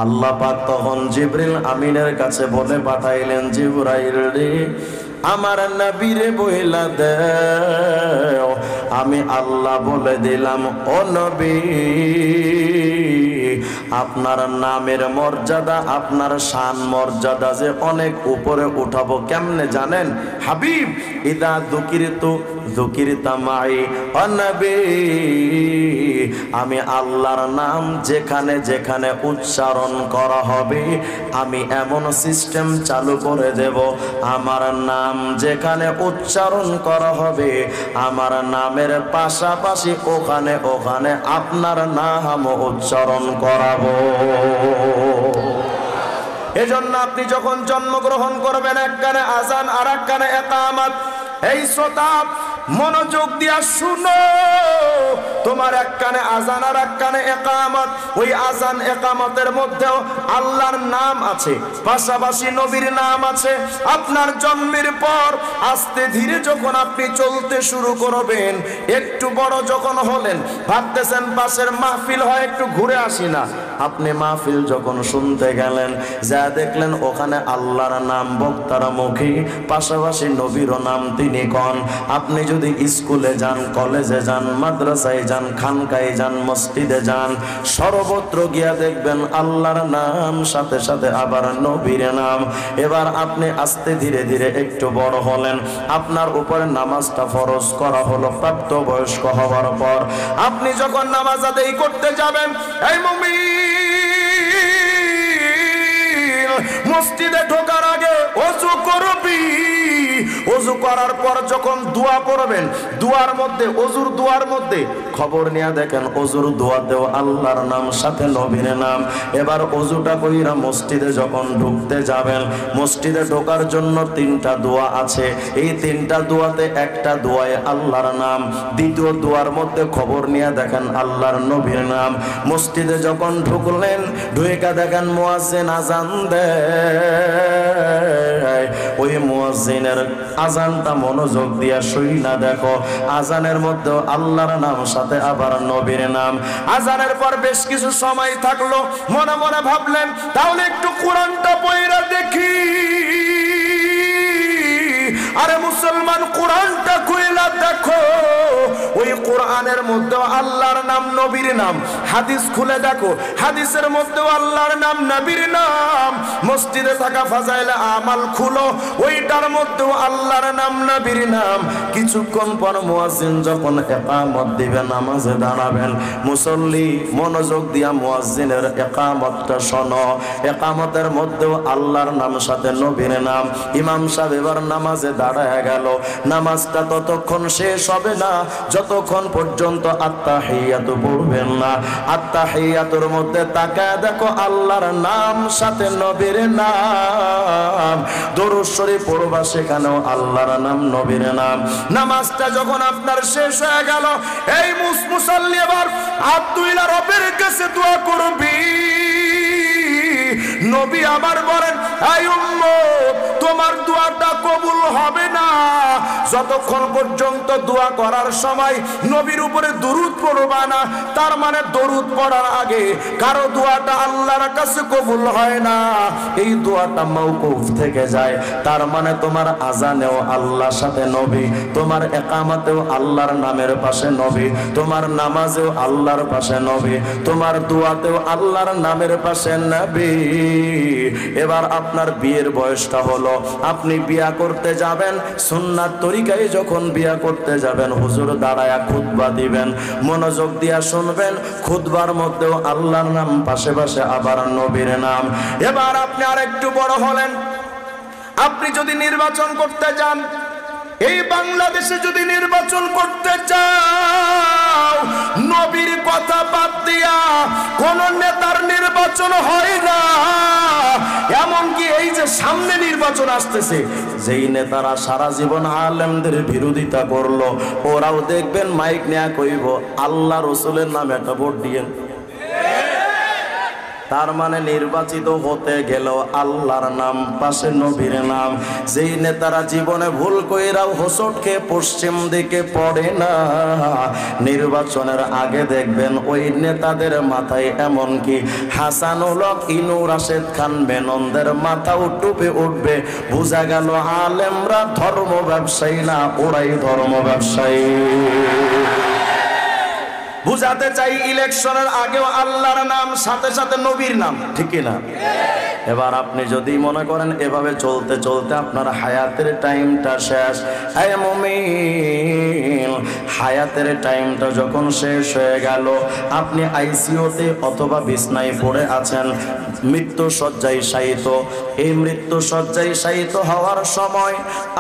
আল্লাহ পাক তখন জিবরিল আমিনের কাছে বলে পাঠাইলেন, জিবরাইল রে, আমার নবীরে বইলা দেও আমি আল্লাহ বলে দিলাম, ও নবী আপনার নামের মর্যাদা, আপনার শান মর্যাদা যে অনেক উপরে উঠাবো। কেমনে জানেন? হাবিব ইদা যুকিরতু যুকিরতা মাই, ও নবী আমি আল্লাহর নাম যেখানে যেখানে উচ্চারণ করা হবে আমি এমন সিস্টেম চালু করে দেব, আমার নাম যেখানে উচ্চারণ করা হবে আমার নামের পাশাপাশি ওখানে ওখানে আপনার নাম উচ্চারণ করাবো। এজন্য আপনি যখন জন্মগ্রহণ করবেন এক কানে আজান আর এক কানে ইকামত। এই শ্রোতা মনোযোগ দিয়া শুনো, তোমার এক কানে আজান আর এক কানে ইকামত, ওই আজান ইকামতের মধ্যেও আল্লাহর নাম আছে, পাশাপাশি নবীর নাম আছে। আপনার জন্মের পর আস্তে ধীরে যখন আপনি চলতে শুরু করবেন, একটু বড় যখন হলেন, ভাবতেছেন পাশের মাহফিল হয় একটু ঘুরে আসি না। আপনি মাহফিল যখন শুনতে গেলেন, যা দেখলেন ওখানে আল্লাহর নাম বক্তার মুখে, পাশাপাশি নবীর নাম তিনি কন। আপনি যদি স্কুলে যান, কলেজে যান, মাদ্রাসায় যান, খানকায় যান, মসজিদে যান, সর্বত্র গিয়া দেখবেন আল্লাহর নাম সাথে সাথে আবার নবীর নাম। এবার আপনি আস্তে ধীরে ধীরে একটু বড় হলেন, আপনার উপরে নামাজটা ফরজ করা হলো প্রাপ্তবয়স্ক হওয়ার পর। আপনি যখন নামাজ আদায় করতে যাবেন, এই মুমিন মসজিদে ঢোকার আগে ওযু করবি। ওযু করার পর যখন দোয়া পড়বেন, দোয়ার মধ্যে ওযুর দোয়ার মধ্যে খবর নিয়ে দেখেন ওযুর দোয়াতেও আল্লাহর নাম সাথে নবীর নাম। এবার ওযুটা কইরা মসজিদে যখন ঢুকতে যাবেন, মসজিদে ঢোকার জন্য তিনটা দোয়া আছে। এই তিনটা দোয়াতে একটা দোয়ায় আল্লাহর নাম, দ্বিতীয় দোয়ার মধ্যে খবর নিয়ে দেখেন আল্লাহর নবীর নাম। মসজিদে যখন ঢুকলেন, ঢুকে দেখেন মুয়াজ্জিন আজান দেয়, ওই মুয়াজ্জিনের আজানটা মনোযোগ দিয়া শুইনা দেখো, আজানের মধ্যে আল্লাহর নাম সাথে আবার নবীর নাম। আজানের পর বেশ কিছু সময় থাকলো, মনে মনে ভাবলেন তাহলে একটু কোরআনটা পড়া দেখি। আরে মুসলমান, কোরআনটা খুইলা দেখো, ওই কোরআনের মধ্যে আল্লাহর নাম নবীর নাম। হাদিস খুলে দেখো, হাদিসের মধ্যে আল্লাহর নাম নবীর নাম। মসজিদে থাকা ফাজাইলে আমাল খুলো, ওইটার মধ্যে আল্লাহর নাম নবীর নাম। কিছুক্ষণ পর মুয়াজ্জিন যখন ইকামত দিবেন, নামাজে দাঁড়াবেন, মুসল্লি মনোযোগ দিয়া মুয়াজ্জিনের ইকামতটা শোনো। ইকামতের মধ্যেও আল্লাহর নাম সাথে নবীর নাম। ইমাম সাহেব এবার নামাজে দাঁড়ায় গেল, নামাজটা ততক্ষণ শেষ হবে না যতক্ষণ পর্যন্ত আত্তাহিয়াতু পড়বেন না। আত্তাহিয়াতুর মধ্যে তাকায় দেখো আল্লাহর নাম সাথে নবীর নাম। দরুদ শরীফ পড়বা, সেখানেও আল্লাহর নাম নবীর নাম। নামাজটা যখন আপনার শেষ হয়ে গেল, এই মুসল্লি এবার হাত তুইলা রবের কাছে দোয়া করবি। নবী আবার বলেন, এই উম্মত তোমার দোয়াটা কবুল হবে না যতক্ষণ পর্যন্ত দোয়া করার সময় নবীর উপরে দরুদ পড়বা না। তার মানে দরুদ পড়ার আগে কারো দোয়াটা আল্লাহর কাছে কবুল হয় না, এই দোয়াটা মাওকুফ থেকে যায়। তার মানে তোমার আজানেও আল্লাহর সাথে নবী, তোমার ইকামতেও আল্লাহর নামের পাশে নবী, তোমার নামাজেও আল্লাহর পাশে নবী, তোমার দোয়াতেও আল্লাহর নামের পাশে নবী। এবার আপনার বিয়ের বয়সটা হলো, আপনি বিয়া করতে যাবেন, সুন্নাত তরিকায় যখন বিয়া করতে যাবেন, হুজুর দাঁড়ায়া খুতবা দিবেন, মনোযোগ দিয়া শুনবেন। খুতবার মধ্যেও আল্লাহর নাম, পাশে পাশে আবার নবীর নাম। এবার আপনি আর একটু বড় হলেন, আপনি যদি নির্বাচন করতে যান, এই বাংলাদেশে যদি নির্বাচন করতে চাও, নবীর কথা বাদ দিয়া কোন নেতার নির্বাচন হয় না। এমনকি এই যে সামনে নির্বাচন আসতেছে, যেই নেতারা সারা জীবন আলেমদের বিরোধিতা করলো, ওরাও দেখবেন মাইক নেয়া কইব আল্লাহ রসুলের নামে একটা ভোট দিয়েন। তার মানে নির্বাচিত হতে গেলেও আল্লাহর নাম পাশে নবীর নাম। যেই নেতারা জীবনে ভুল কইরাও হোঁচট খেয়ে পশ্চিম দিকে পড়ে না, নির্বাচনের আগে দেখবেন ওই নেতাদের মাথায় এমনকি হাসানুল হক, ইনু রাশেদ খান মেননদের মাথাও টুপে উঠবে। বোঝা গেল আলেমরা ধর্ম ব্যবসায়ী না, ওরাই ধর্ম ব্যবসায়ী। বুঝাতে চাই ইলেকশনের আগেও আল্লাহর নাম, সাথে সাথে নবীর নাম, ঠিক না? এবার আপনি যদি মনে করেন এভাবে চলতে চলতে আপনার হায়াতের টাইমটা শেষ, এই মুমিন, হায়াতের টাইমটা যখন শেষ হয়ে গেল, আপনি আইসিইউতে অথবা বিছনায় পড়ে আছেন, মৃত্যু শয্যায় শায়িত। এই মৃত্যু শয্যায় শায়িত হওয়ার সময়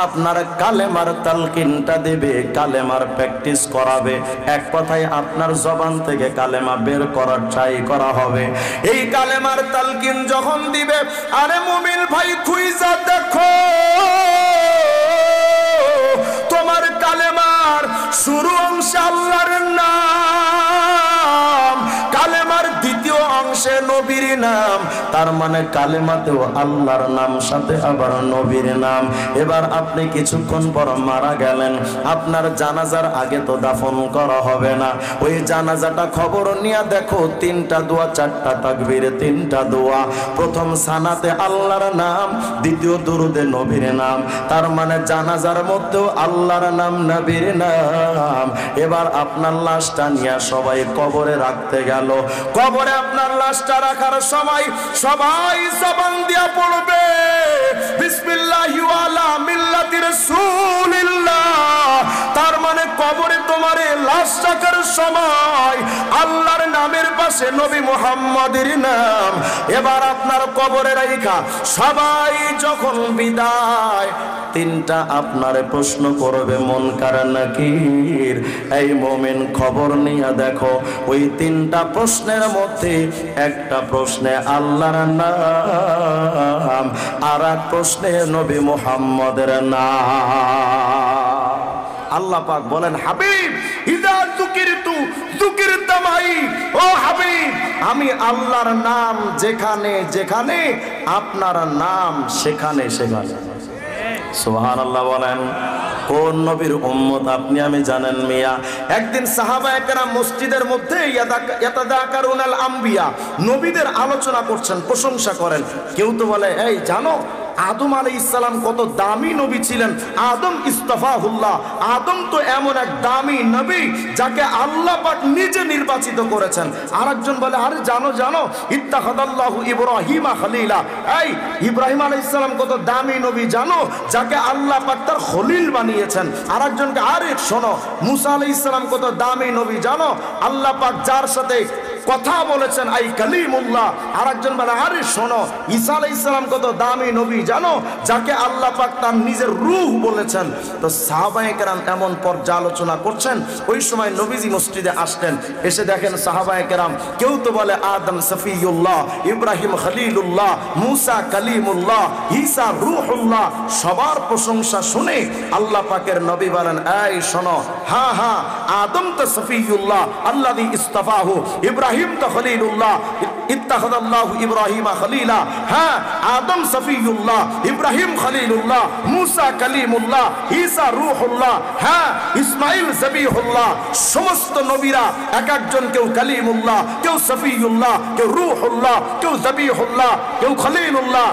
আপনার কালেমার তালকিনটা দেবে, কালেমার প্র্যাকটিস করাবে। এক কথায় আপনার জবান থেকে কালেমা বের করার ট্রাই করা হবে। এই কালেমার তালকিন যখন দিবে, আরে মুমিন ভাই খুইজা দেখো, তোমার কালেমার শুরু অংশে আল্লাহর নাম, কালেমার দ্বিতীয় অংশে নবীর নাম। তার মানে কালেমাতেও আল্লাহর নাম, সাথে আবার নবীর নাম। এবার আপনি কিছুক্ষণ পর মারা গেলেন, আপনার জানাজার আগে তো দাফন করা হবে না। ওই জানাজাটা খবর নিয়ে দেখো, 3টা দোয়া, 4টা তাকবীর, 3টা দোয়া। প্রথম সানাতে আল্লাহর নাম, দ্বিতীয় দুরুদে নবীর নাম। তার মানে জানাজার মধ্যেও আল্লাহর নাম, নবীর নাম। এবার আপনার লাশটা নিয়ে সবাই কবরে রাখতে গেল। কবরে আপনার লাশটা রাখার সময় সবাই জবান দিয়া পড়বে বিসমিল্লাহি ওয়ালা মিল্লাতি রাসূলিল্লাহ। তার মানে কবরে তোমার লাশ রাখার সময় আল্লাহর নামের পাশে নবী মুহাম্মদের নাম। এবার আপনার কবরে রাখা সবাই যখন বিদায়, 3টা আপনারে প্রশ্ন করবে, মুনকার নাকির। এই মুমিন খবর নিয়ে দেখো, ওই 3টা প্রশ্নের মধ্যে একটা প্রশ্নে আল্লাহর নাম, আর এক প্রশ্নে নবী মুহাম্মদের নাম। আল্লাহ পাক বলেন, হাবিব ইদা যুকিরতু যুকিরতা মাই, ও হাবিব, আমি আল্লাহর নাম যেখানে যেখানে, আপনার নাম সেখানে সেখানে। সুবহানাল্লাহ বলেন। কোন নবীর উম্মত আপনি আমি জানেন মিয়া? একদিন সাহাবায়ে কেরাম মসজিদের মধ্যে ইয়াতাযাকারুনাল আম্বিয়া, নবীদের আলোচনা করছেন, প্রশংসা করেন। কেউ তো বলে, এই জানো আদম আলাইহিস সালাম কত দামি নবী ছিলেন, আদম ইস্তাফাহুল্লাহ, আদম তো এমন এক দামি নবী যাকে আল্লাহ পাক নিজে নির্বাচিত করেছেন। আরেকজন বলে, আরে জানো জানো ইত্তাখাযাল্লাহু ইব্রাহিমা খলিলা, এই ইব্রাহিম আলাইহিস সালাম কত দামি নবী জানো, যাকে আল্লাহ পাক তার খলিল বানিয়েছেন। আরেকজনকে, আরে শোনো মুসা আলাইহিস সালাম কত দামি নবী জানো, আল্লাহ পাক যার সাথে কথা বলেছেন আই কালিমুল্লাহ। আরেকজন বলে, আরে শোনো ঈসা আলাইহিস সালাম কত দামি নবী জানো, যাকে আল্লাহ পাক তার নিজের রূহ বলেছেন। তো সাহাবায়ে কেরাম এমন পর্যালোচনা করছেন। ওই সময় নবীজি মসজিদে আসলেন, এসে দেখেন সাহাবায়ে কেরাম কেউ তো বলে আদম সফিউল্লাহ, ইব্রাহিম খলিলুল্লাহ, মুসা কালিমুল্লাহ, ঈসা রূহুল্লাহ। সবার প্রশংসা শুনে আল্লাহ পাকের নবী বলেন, এই শোনো, হ্যাঁ হ্যাঁ আদম তো সফিউল্লাহ আল্লাযী ইস্তাফাহু, ইব্রাহিম তো খলিলুল্লাহ ইত্তাখাযাল্লাহু ইব্রাহিমা খলিলা। হ্যাঁ আদম সফিউল্লাহ, ইব্রাহিম খলিলুল্লাহ, মুসা কালিমুল্লাহ, ঈসা রূহুল্লাহ, হ্যাঁ ইসমাঈল যাবিহুল্লাহ। সমস্ত নবীরা এক একজন, কেউ কালিমুল্লাহ, কেউ সফিউল্লাহ, কেউ রূহুল্লাহ, কেউ যাবিহুল্লাহ, কেউ খলিলুল্লাহ।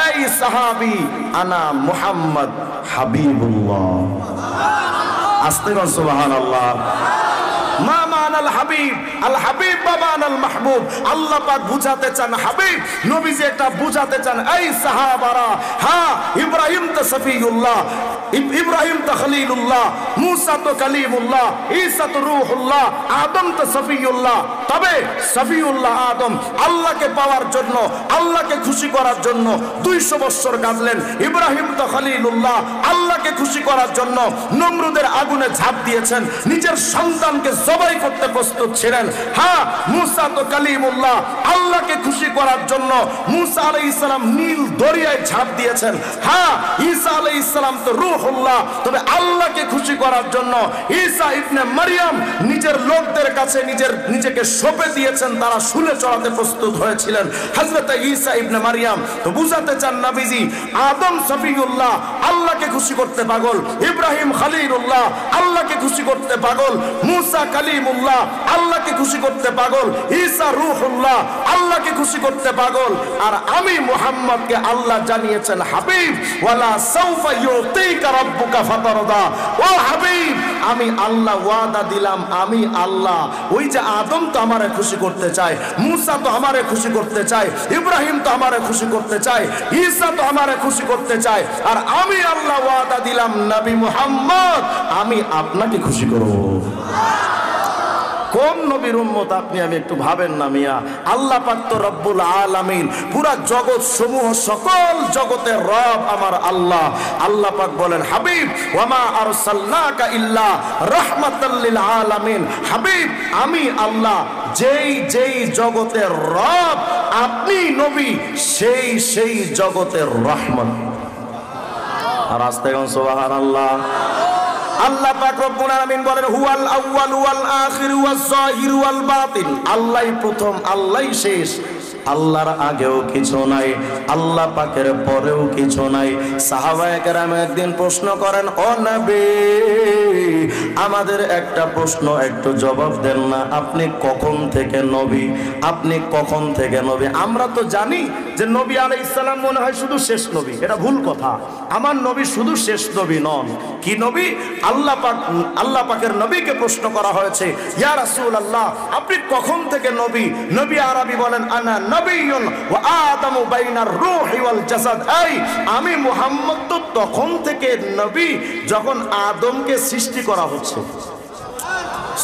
এই সাহাবী আনা মুহাম্মদ হাবিবুল্লাহ। আস্তে বল সুবহানাল্লাহ। মা মানাল হাবিব, আল হাবিব বাবানাল মাহবুব। আল্লাহ পাক বুঝাতে চান, হাবিব নবীজি এটা বুঝাতে চান, এই সাহাবারা, হ্যাঁ ইব্রাহিম তো সফিউল্লাহ, ইব্রাহিম তো খলিলুল্লাহ, মুসা তো কালিমুল্লাহ, ঈসা তো রূহুল্লাহ, আদম তো সফিউল্লাহ। তবে সফিউল্লাহ আদম আল্লাহকে পাওয়ার জন্য, আল্লাহকে খুশি করার জন্য 200 বছর কাঁদলেন। ইব্রাহিম তো খলিলুল্লাহ আল্লাহকে খুশি করার জন্য নমরুদের আগুনে ঝাঁপ দিয়েছেন, নিজের সন্তানকে জবাই করতে প্রস্তুত ছিলেন। হ্যাঁ মুসা তো কালিমুল্লাহ আল্লাহকে খুশি করার জন্য মুসা আলাইহিস সালাম নীল দরিয়ায় ঝাঁপ দিয়েছেন। হ্যাঁ ঈসা আলাইহিস সালাম তো রূহুল্লাহ, তবে আল্লাহকে খুশি করার জন্য ঈসা ইবনে মারইয়াম নিজের লোকদের কাছে নিজেকে সঁপে দিয়েছেন তারা শুলে চড়াতে প্রস্তুত হয়েছিলেন হযরত ঈসা ইবনে মারইয়াম। তো বুঝাতে চান নবীজি আদম সফিউল্লাহ আল্লাহকে খুশি করতে পাগল, ইব্রাহিম খলিলুল্লাহ আল্লাহকে খুশি করতে পাগল, মুসা কালিমুল্লাহ আল্লাহকে খুশি করতে পাগল, ঈসা রূহুল্লাহ আল্লাহকে খুশি করতে পাগল। আর আমি মুহাম্মদকে আল্লাহ জানিয়েছেন হাবিব ওয়ালা সাউফা ইউতিকা রাব্বুকা ফাতারদা। ও হাবিব আমি আল্লাহ ওয়াদা দিলাম, আমি আল্লাহ। ওই যে আদম তো আমারে খুশি করতে চায়, মুসা তো আমারে খুশি করতে চায়, ইব্রাহিম তো আমারে খুশি করতে চায়, ঈসা তো আমারে খুশি করতে চায়, আর আমি আল্লাহ ওয়াদা দিলাম নবী মুহাম্মদ আমি আপনাকে খুশি করব। কোন নবীর উম্মত আপনি আমি একটু ভাবেন না মিয়া। আল্লাহ পাক তো রব্বুল আলামিন, পুরা জগৎ সমূহ সকল জগতের রব আমার আল্লাহ। আল্লাহ পাক বলেন হাবিব ওয়ামা আরসালনাকা ইল্লা রাহমাতাল লিল আলামিন। হাবিব আমি আল্লাহ যেই যেই জগতের রব, আপনি নবী সেই সেই জগতের রহমত। আর আস্তে কোন সুবহানাল্লাহ। আল্লাহ পাক রব্বুল আলামিন বলেন হুয়াল আউয়াল ওয়াল আখির ওয়াজ যাহির ওয়াল বাতিন। আল্লাহই প্রথম, আল্লাহই শেষ, আল্লাহর আগেও কিছু নাই, আল্লাহ পাকের পরেও কিছু নাই। সাহাবায়ে কেরাম একদিন প্রশ্ন করেন ও নবী আমাদের একটা প্রশ্ন একটু জবাব দেন না, আপনি কখন থেকে নবী, আপনি কখন থেকে নবী? আমরা তো জানি যে নবী আলাইহিস সালাম মনে হয় শুধু শেষ নবী, এটা ভুল কথা। আমার নবী শুধু শেষ নবী নন। কি নবী? আল্লাহ পাকের নবীকে প্রশ্ন করা হয়েছে ইয়া রাসূলুল্লাহ আপনি কখন থেকে নবী? নবী আরবি বলেন আনা নবিয়্যুন ওয়া আদামু বাইনার রূহি ওয়াল জাসাদ। এই আমি মুহাম্মদ তো তখন থেকে নবী যখন আদমকে সৃষ্টি করা হচ্ছে।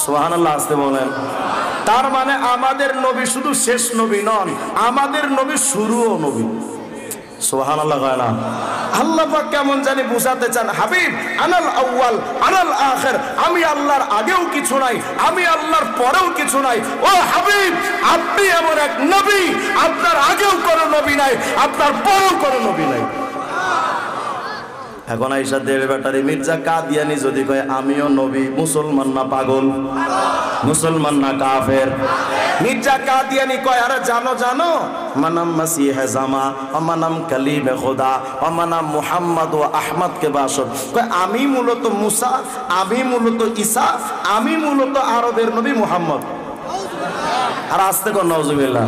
সুবহানাল্লাহ আসতে বলেন। তার মানে আমাদের নবী শুধু শেষ নবী নন, আমাদের নবী শুরুও নবী। সুবহানাল্লাহ কয় না? আল্লাহ পাক কেমন জানি বুঝাতে চান হাবিব আনাল আউয়াল আনাল আখির, আমি আল্লাহর আগেও কিছু নাই, আমি আল্লাহর পরেও কিছু নাই। ও হাবিব আপনি এমন এক নবী, আপনার আগেও কোনো নবী নাই, আপনার পরেও কোনো নবী নাই। এখন আইসা দেড় ব্যাটারি মির্জা কাদিয়ানি যদি কয় আমিও নবী, মুসলমান না পাগল? মুসলমান না কাফের? মির্জা কাদিয়ানি কয় আরে জানো জানো মানাম মাসিহ জামা আমানাম কালিমে খোদা আমানাম মুহাম্মদ ও আহমদ কে বাসদ। কয় আমি মূলত মুসা, আমি মূলত ঈসা, আমি মূলত আরবের নবী মুহাম্মদ। আর আসতে কর নাউজুবিল্লাহ।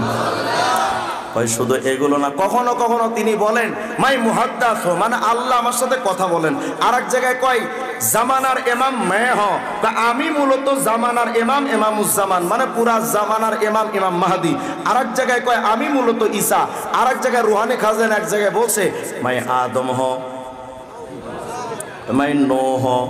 শুধু এগুলো না, কখনো কখনো তিনি বলেন মাই মুহাদ্দাস, মানে আল্লাহ আমার সাথে কথা বলেন। আর এক জায়গায় কয় জামানার ইমাম मैं हूं, আমি মূলত জামানার ইমাম ইমামুজ্জামান, মানে পুরা জামানার ইমাম ইমাম মাহদি। আর এক জায়গায় কয় আমি মূলত ঈসা। আর এক জায়গায় রুহানি খাজান এক জায়গায় বলছে मैं आदम हूं, मैं नूह हूं,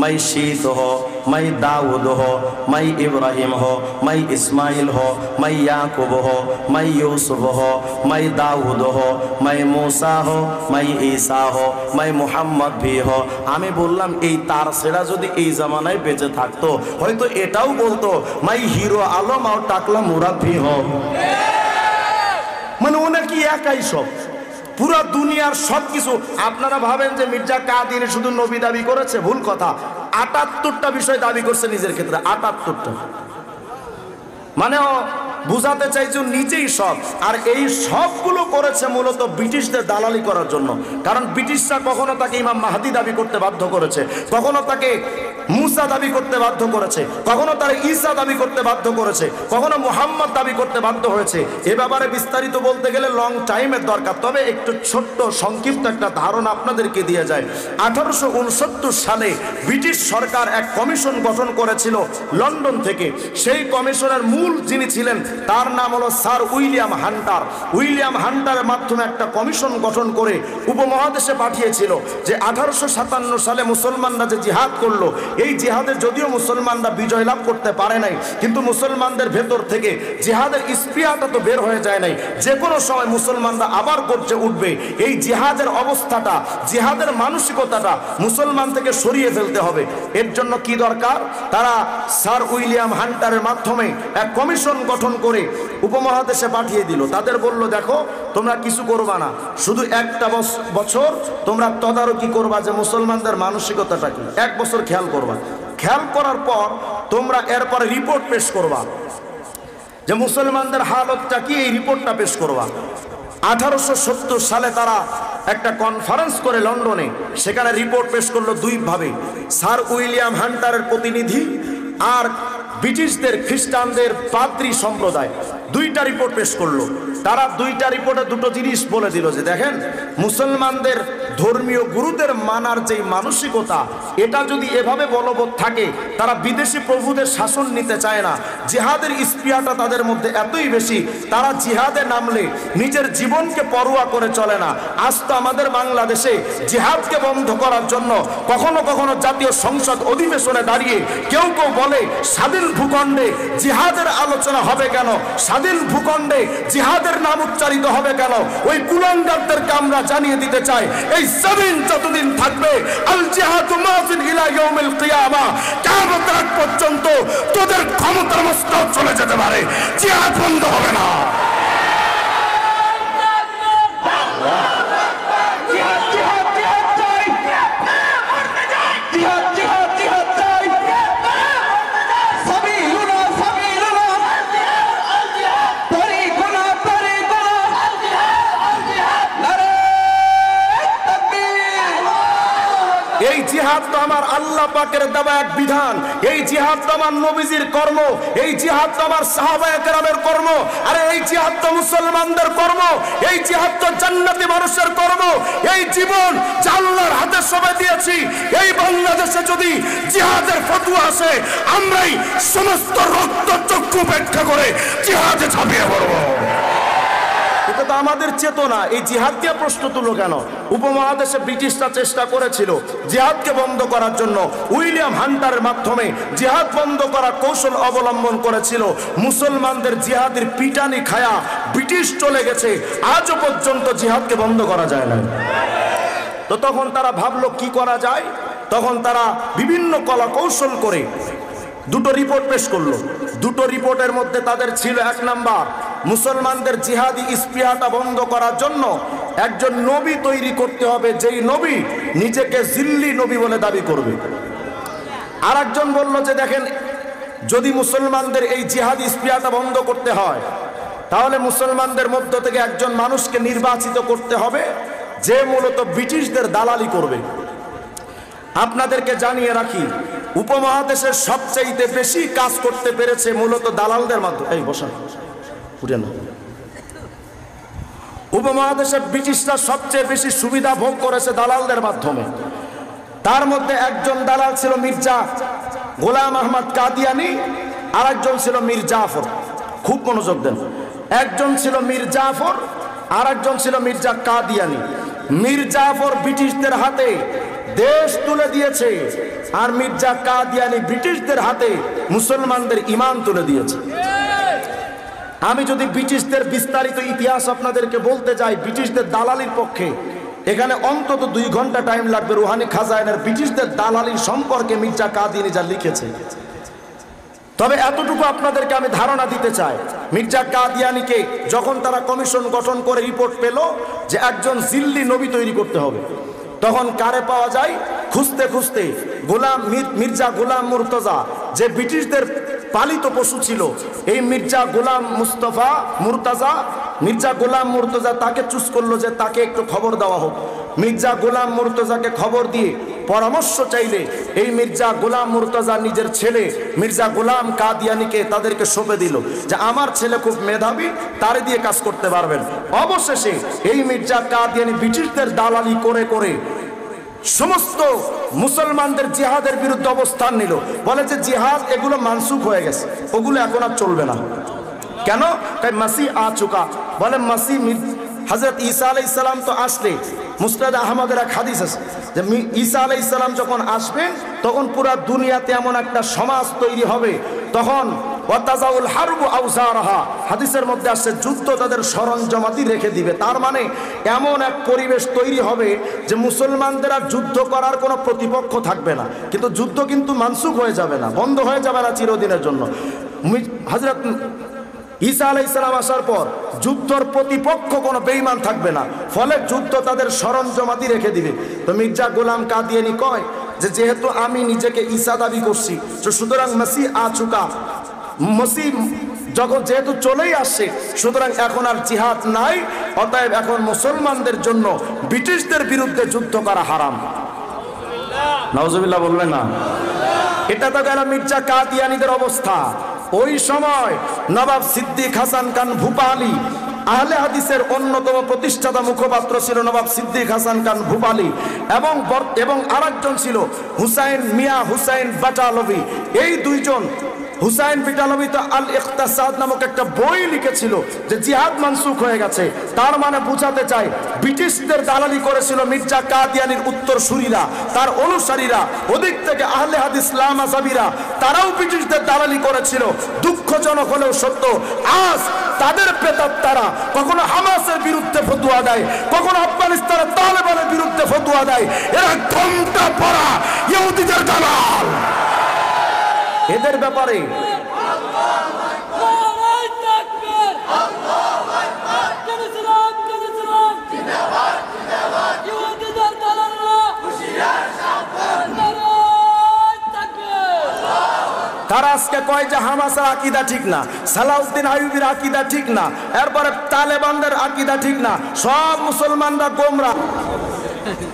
मैं शीत हो, मैं दाऊद हो, मैं इब्राहिम हो, मैं इस्माइल हो, मैं याकूब हो, मैं यूसुफ हो, मैं दाऊद हो, मैं मूसा हो, मैं ईसा हो, मैं मुहम्मद भी हो। আমি বললাম এই তার সেরা যদি এই জামানায় বেঁচে থাকতো হয়তো এটাও বলতো मैं হিরো আলম আর টাকলা মুরাদ भी हो। মানে ওনা কি একাই সব, পুরা দুনিয়ার সবকিছু। আপনারা ভাবেন যে মির্জা কাদিয়ানি শুধু নবী দাবি করেছে? ভুল কথা। ৭৮টা বিষয় দাবি করছে নিজের ক্ষেত্রে, ৭৮টা। মানে বুঝাতে চাইছো নিজেই সব। আর এই সবগুলো করেছে মূলত ব্রিটিশদের দালালি করার জন্য। কারণ ব্রিটিশরা কখনো তাকে ইমাম মাহদি দাবি করতে বাধ্য করেছে, কখনো তাকে মুসা দাবি করতে বাধ্য করেছে, কখনো তার ঈসা দাবি করতে বাধ্য করেছে, কখনো মুহাম্মদ দাবি করতে বাধ্য হয়েছে। এ ব্যাপারে বিস্তারিত বলতে গেলে লং টাইমের দরকার। তবে একটু ছোট্ট সংক্ষিপ্ত একটা ধারণা আপনাদেরকে দিয়ে যায়। 1869 সালে ব্রিটিশ সরকার এক কমিশন গঠন করেছিল লন্ডন থেকে। সেই কমিশনের মূল যিনি ছিলেন তার নাম হলো স্যার উইলিয়াম হান্টার। উইলিয়াম হান্টারের মাধ্যমে একটা কমিশন গঠন করে উপমহাদেশে পাঠিয়েছিল যে 1857 সালে মুসলমানরা যে জিহাদ করলো, এই জিহাদে যদিও মুসলমানরা বিজয় লাভ করতে পারে নাই, কিন্তু মুসলমানদের ভেতর থেকে জিহাদের স্পৃহাটা তো বের হয়ে যায় নাই। যে কোনো সময় মুসলমানরা আবার গর্জে উঠবে। এই জিহাদের অবস্থাটা, জিহাদের মানসিকতাটা মুসলমান থেকে সরিয়ে ফেলতে হবে। এর জন্য কি দরকার? তারা স্যার উইলিয়াম হান্টারের মাধ্যমে এক কমিশন গঠন করে উপমহাদেশে পাঠিয়ে দিল। তাদের বলল দেখো তোমরা কিছু করবা না, শুধু একটা বছর তোমরা তদারকি করবা যে মুসলমানদের মানসিকতাটা কি, 1 বছর খেয়াল করবা। খেয়াল করার পর তোমরা এরপরে রিপোর্ট পেশ করবা। যে মুসলমানদের হালতটা কি, এই রিপোর্টটা পেশ করবা। 1870 সালে তারা একটা কনফারেন্স করে লন্ডনে, সেখানে রিপোর্ট পেশ করলো দুই ভাবে, স্যার উইলিয়াম হান্টারের প্রতিনিধি আর ব্রিটিশদের খ্রিস্টানদের পাদ্রী সম্প্রদায়, দুইটা রিপোর্ট পেশ করলো। তারা দুইটা রিপোর্টে দুটো জিনিস বলে দিল যে দেখেন, মুসলমানদের ধর্মীয় গুরুদের মানার যে মানসিকতা, এটা যদি এভাবে বলবৎ থাকে, তারা বিদেশি প্রভুদের শাসন নিতে চায় না। জিহাদের স্পৃহাটা তাদের মধ্যে এতই বেশি, তারা জিহাদে নামলে নিজের জীবনকে পরোয়া করে চলে না। আজ তো আমাদের বাংলাদেশে জিহাদকে বন্ধ করার জন্য কখনো কখনো জাতীয় সংসদ অধিবেশনে দাঁড়িয়ে কেউ কেউ বলে, স্বাধীন ভূখণ্ডে জিহাদের আলোচনা হবে কেন, স্বাধীন ভূখণ্ডে জিহাদের নাম উচ্চারিত হবে কেন? ওই কুলাঙ্গারদেরকে আমরা জানিয়ে দিতে চাই, এই জমিন যতদিন থাকবে, আল জিহাদু মাযিন ইলা ইয়াউমিল কিয়ামা, কিয়ামতের আগ পর্যন্ত তোদের ক্ষমতার মস্তক চলে যেতে পারে, জিহাদ বন্ধ হবে না। এই জিহাদ তো আমার আল্লাহ পাকের দেওয়া এক বিধান, এই জিহাদ তো আমার নবীজির কর্ম, এই জিহাদ তো আমার সাহাবায়ে কেরামের কর্ম, আরে এই জিহাদ তো মুসলমানদের কর্ম, এই জিহাদ তো জান্নাতি মানুষের কর্ম। এই জীবন যা আল্লাহর হাতে সঁপে দিয়েছি, এই বাংলাদেশে যদি জিহাদের ফতোয়া আসে, আমরাই সমস্ত রক্ত চক্ষু উপেক্ষা করে জিহাদে ঝাঁপিয়ে পড়ব। এটা তো আমাদের চেতনা। এই জিহাদ দিয়ে প্রশ্ন তুলো কেন? উপমহাদেশে ব্রিটিশরা চেষ্টা করেছিল জিহাদকে বন্ধ করার জন্য, উইলিয়াম হান্টারের মাধ্যমে জিহাদ বন্ধ করার কৌশল অবলম্বন করেছিল। মুসলমানদের জিহাদের পিটানি খায়া ব্রিটিশ চলে গেছে, আজও পর্যন্ত জিহাদকে বন্ধ করা যায় না। তো তখন তারা ভাবলো কি করা যায়, তখন তারা বিভিন্ন কলা কৌশল করে দুটো রিপোর্ট পেশ করলো। দুটো রিপোর্টের মধ্যে তাদের ছিল, এক নাম্বার, মুসলমানদের জিহাদি স্পৃহাটা বন্ধ করার জন্য একজন নবী তৈরি করতে হবে, যেই নবী নিজেকে জিল্লি নবী বলে দাবি করবে। আর একজন বলল যে দেখেন, যদি মুসলমানদের এই জিহাদি স্পৃহাটা বন্ধ করতে হয়, তাহলে মুসলমানদের মধ্য থেকে একজন মানুষকে নির্বাচিত করতে হবে, যে মূলত ব্রিটিশদের দালালি করবে। আপনাদেরকে জানিয়ে রাখি, উপমহাদেশের সবচেয়ে বেশি কাজ করতে পেরেছে মূলত দালালদের মাধ্যমে। এই বসা উঠে না। উপমহাদেশের ব্রিটিশরা সবচেয়ে বেশি সুবিধা ভোগ করেছে দালালদের মাধ্যমে। তার মধ্যে একজন দালাল ছিল মির্জা গোলাম আহমদ কাদিয়ানি, আর একজন ছিল মীর জাফর। খুব মনোযোগ দেন। একজন ছিল মীর জাফর, আর একজন ছিল মির্জা কাদিয়ানি। মীর জাফর ব্রিটিশদের হাতে দেশ তুলে দিয়েছে, আর মির্জা কাদিয়ানি ব্রিটিশদের হাতে মুসলমানদের ঈমান তুলে দিয়েছে। আমি যদি ব্রিটিশদের বিস্তারিত ইতিহাস আপনাদেরকে বলতে যাই, ব্রিটিশদের দালালির পক্ষে, এখানে অন্তত 2 ঘন্টা টাইম লাগবে। রুহানি খাজাইনের ব্রিটিশদের দালালির সম্পর্কে মির্জা কাদিয়ানি যা লিখেছে। তবে এতটুকু আপনাদেরকে আমি ধারণা দিতে চাই, মির্জা কাদিয়ানিকে যখন তারা কমিশন গঠন করে রিপোর্ট পেল যে একজন জিল্লি নবী তৈরি করতে হবে, তখন কারে পাওয়া যায়? খুঁজতে খুঁজতে মির্জা গোলাম মুর্তজা, যে ব্রিটিশদের পালিত পশু ছিল, এই মির্জা গোলাম মুর্তজা তাকে চুজ করলো যে তাকে একটু খবর দেওয়া হোক। মির্জা গোলাম মুর্তজাকে খবর দিয়ে পরামর্শ চাইলে এই মির্জা গোলাম মুর্তজা নিজের ছেলে মির্জা গোলাম কাদিয়ানিকে তাদেরকে সঁপে দিল যে আমার ছেলে খুব মেধাবী, তারে দিয়ে কাজ করতে পারবেন। অবশেষে এই মির্জা কাদিয়ানি ব্রিটিশদের দালালি করে করে সমস্ত মুসলমানদের জিহাদের বিরুদ্ধে অবস্থান নিল। বলে যে জিহাদ এগুলো মানসুখ হয়ে গেছে, ওগুলো এখন আর চলবে না। কেন? মাসি আ চুকা। বলে মাসি হযরত ঈসা আলাইহিস সালাম তো আসলে, মুসনাদ আহমদের এক হাদিস আছে যে ঈসা আলাইহিস সালাম যখন আসবেন তখন পুরো দুনিয়াতে এমন একটা সমাজ তৈরি হবে, তখন ওয়াতাজাউল হারবু আউজারাহা, হাদিসের মধ্যে আসছে যুদ্ধ তাদের সরঞ্জামাতি রেখে দিবে। তার মানে এমন এক পরিবেশ তৈরি হবে যে মুসলমানদের আর যুদ্ধ করার কোনো প্রতিপক্ষ থাকবে না। কিন্তু যুদ্ধ কিন্তু মানসুখ হয়ে যাবে না, বন্ধ হয়ে যাবে না চিরদিনের জন্য। হযরত ঈসা আলাইহিস সালাম আসার পর যুদ্ধর প্রতিপক্ষ কোনো বেঈমান থাকবে না, ফলে যুদ্ধ তাদের সরঞ্জামাতি রেখে দিবে। তো মির্জা গোলাম কাদিয়ানি কয় যে যেহেতু আমি নিজেকে ঈসা দাবি করছি, তো সুতরাং মাসি আ চুকা, মসিহ যখন যেহেতু চলেই আসছে, সুতরাং এখন আর জিহাদ নাই, অতএব এখন মুসলমানদের জন্য ব্রিটিশদের বিরুদ্ধে যুদ্ধ করা হারাম। নাউজুবিল্লাহ বলবেন না? এটা তো গেল মির্জা কাদিয়ানীদের অবস্থা। ওই সময় নবাব সিদ্দিক হাসান খান ভূপালী, আহলে হাদিসের অন্যতম প্রতিষ্ঠাতা মুখপাত্র ছিল নবাব সিদ্দিক হাসান খান ভূপালী, এবং আরেকজন ছিল হুসাইন মিয়া হুসাইন বাটালভি। এই দুইজন, হুসাইন বিটালভি তো আল ইখতিসাদ নামক একটা বই লিখেছিল যে জিহাদ মানসুখ হয়ে গেছে। তার মানে বোঝাতে চাই ব্রিটিশদের দালালি করেছিল মির্জা কাদিয়ানীর উত্তরসূরিরা, তার অনুসারীরা, ওদিক থেকে আহলে হাদিস লামাযাবিরা, তারাও ব্রিটিশদের দালালি করেছিল। দুঃখজনক হলেও সত্য, আজ তাদের প্রেতাত্মারা কখনো হামাসের বিরুদ্ধে ফতোয়া দেয়, কখনো আফগানিস্তানের তালেবানের বিরুদ্ধে ফতোয়া দেয়। এরা ঘোমটা পরা ইহুদিদের দালাল। এদের ব্যাপারে তারা আজকে কয় যে হামাসের আকীদা ঠিক না, সালাউদ্দিন আইয়ুবীর আকীদা ঠিক না, এরপরে তালেবানদের আকীদা ঠিক না, সব মুসলমানরা গোমরা।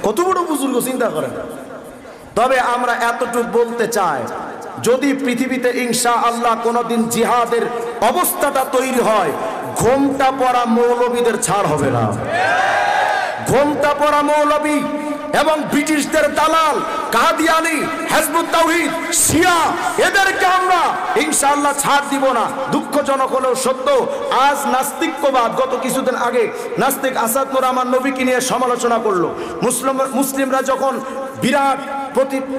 কত বড় বুজুর্গ চিন্তা করেন। তবে আমরা এতটুকু বলতে চাই, যদি পৃথিবীতে ইনশাআল্লাহ কোনোদিন জিহাদের অবস্থাটা তৈরি হয়, ঘোমটা পরা মৌলবীদের ছাড় হবে না। ঘোমটা পরা মৌলবী এবং ব্রিটিশদের দালাল কাদিয়ানি, হিজবুত তাওহীদ, শিয়া, এদেরকে আমরা ইনশাআল্লাহ ছাড় দিব না। দুঃখজনক হলেও সত্য, আজ নাস্তিকবাদ, গত কিছুদিন আগে নাস্তিক আসাদ নূর আমার নবীকে নিয়ে সমালোচনা করলো। মুসলিমরা যখন বিরাট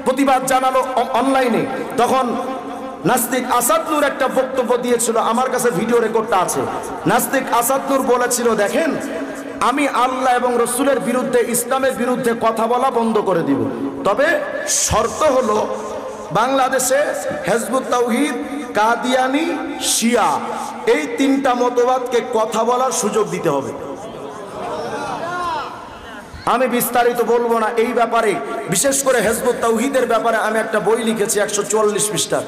প্রতিবাদ জানালো অনলাইনে, তখন নাস্তিক আসাদ নূর একটা বক্তব্য দিয়েছিল, আমার কাছে ভিডিও রেকর্ডটা আছে। নাস্তিক আসাদ নূর বলেছিল, দেখেন আমি আল্লাহ এবং রসুলের বিরুদ্ধে, ইসলামের বিরুদ্ধে কথা বলা বন্ধ করে দিব, তবে শর্ত হলো বাংলাদেশে হিজবুত তাওহীদ, কাদিয়ানি, শিয়া এই তিনটা মতবাদকে কথা বলার সুযোগ দিতে হবে। আমি বিস্তারিত বলবো না এই ব্যাপারে, বিশেষ করে হিজবুত তাওহীদের ব্যাপারে আমি একটা বই লিখেছি 144 পৃষ্ঠার।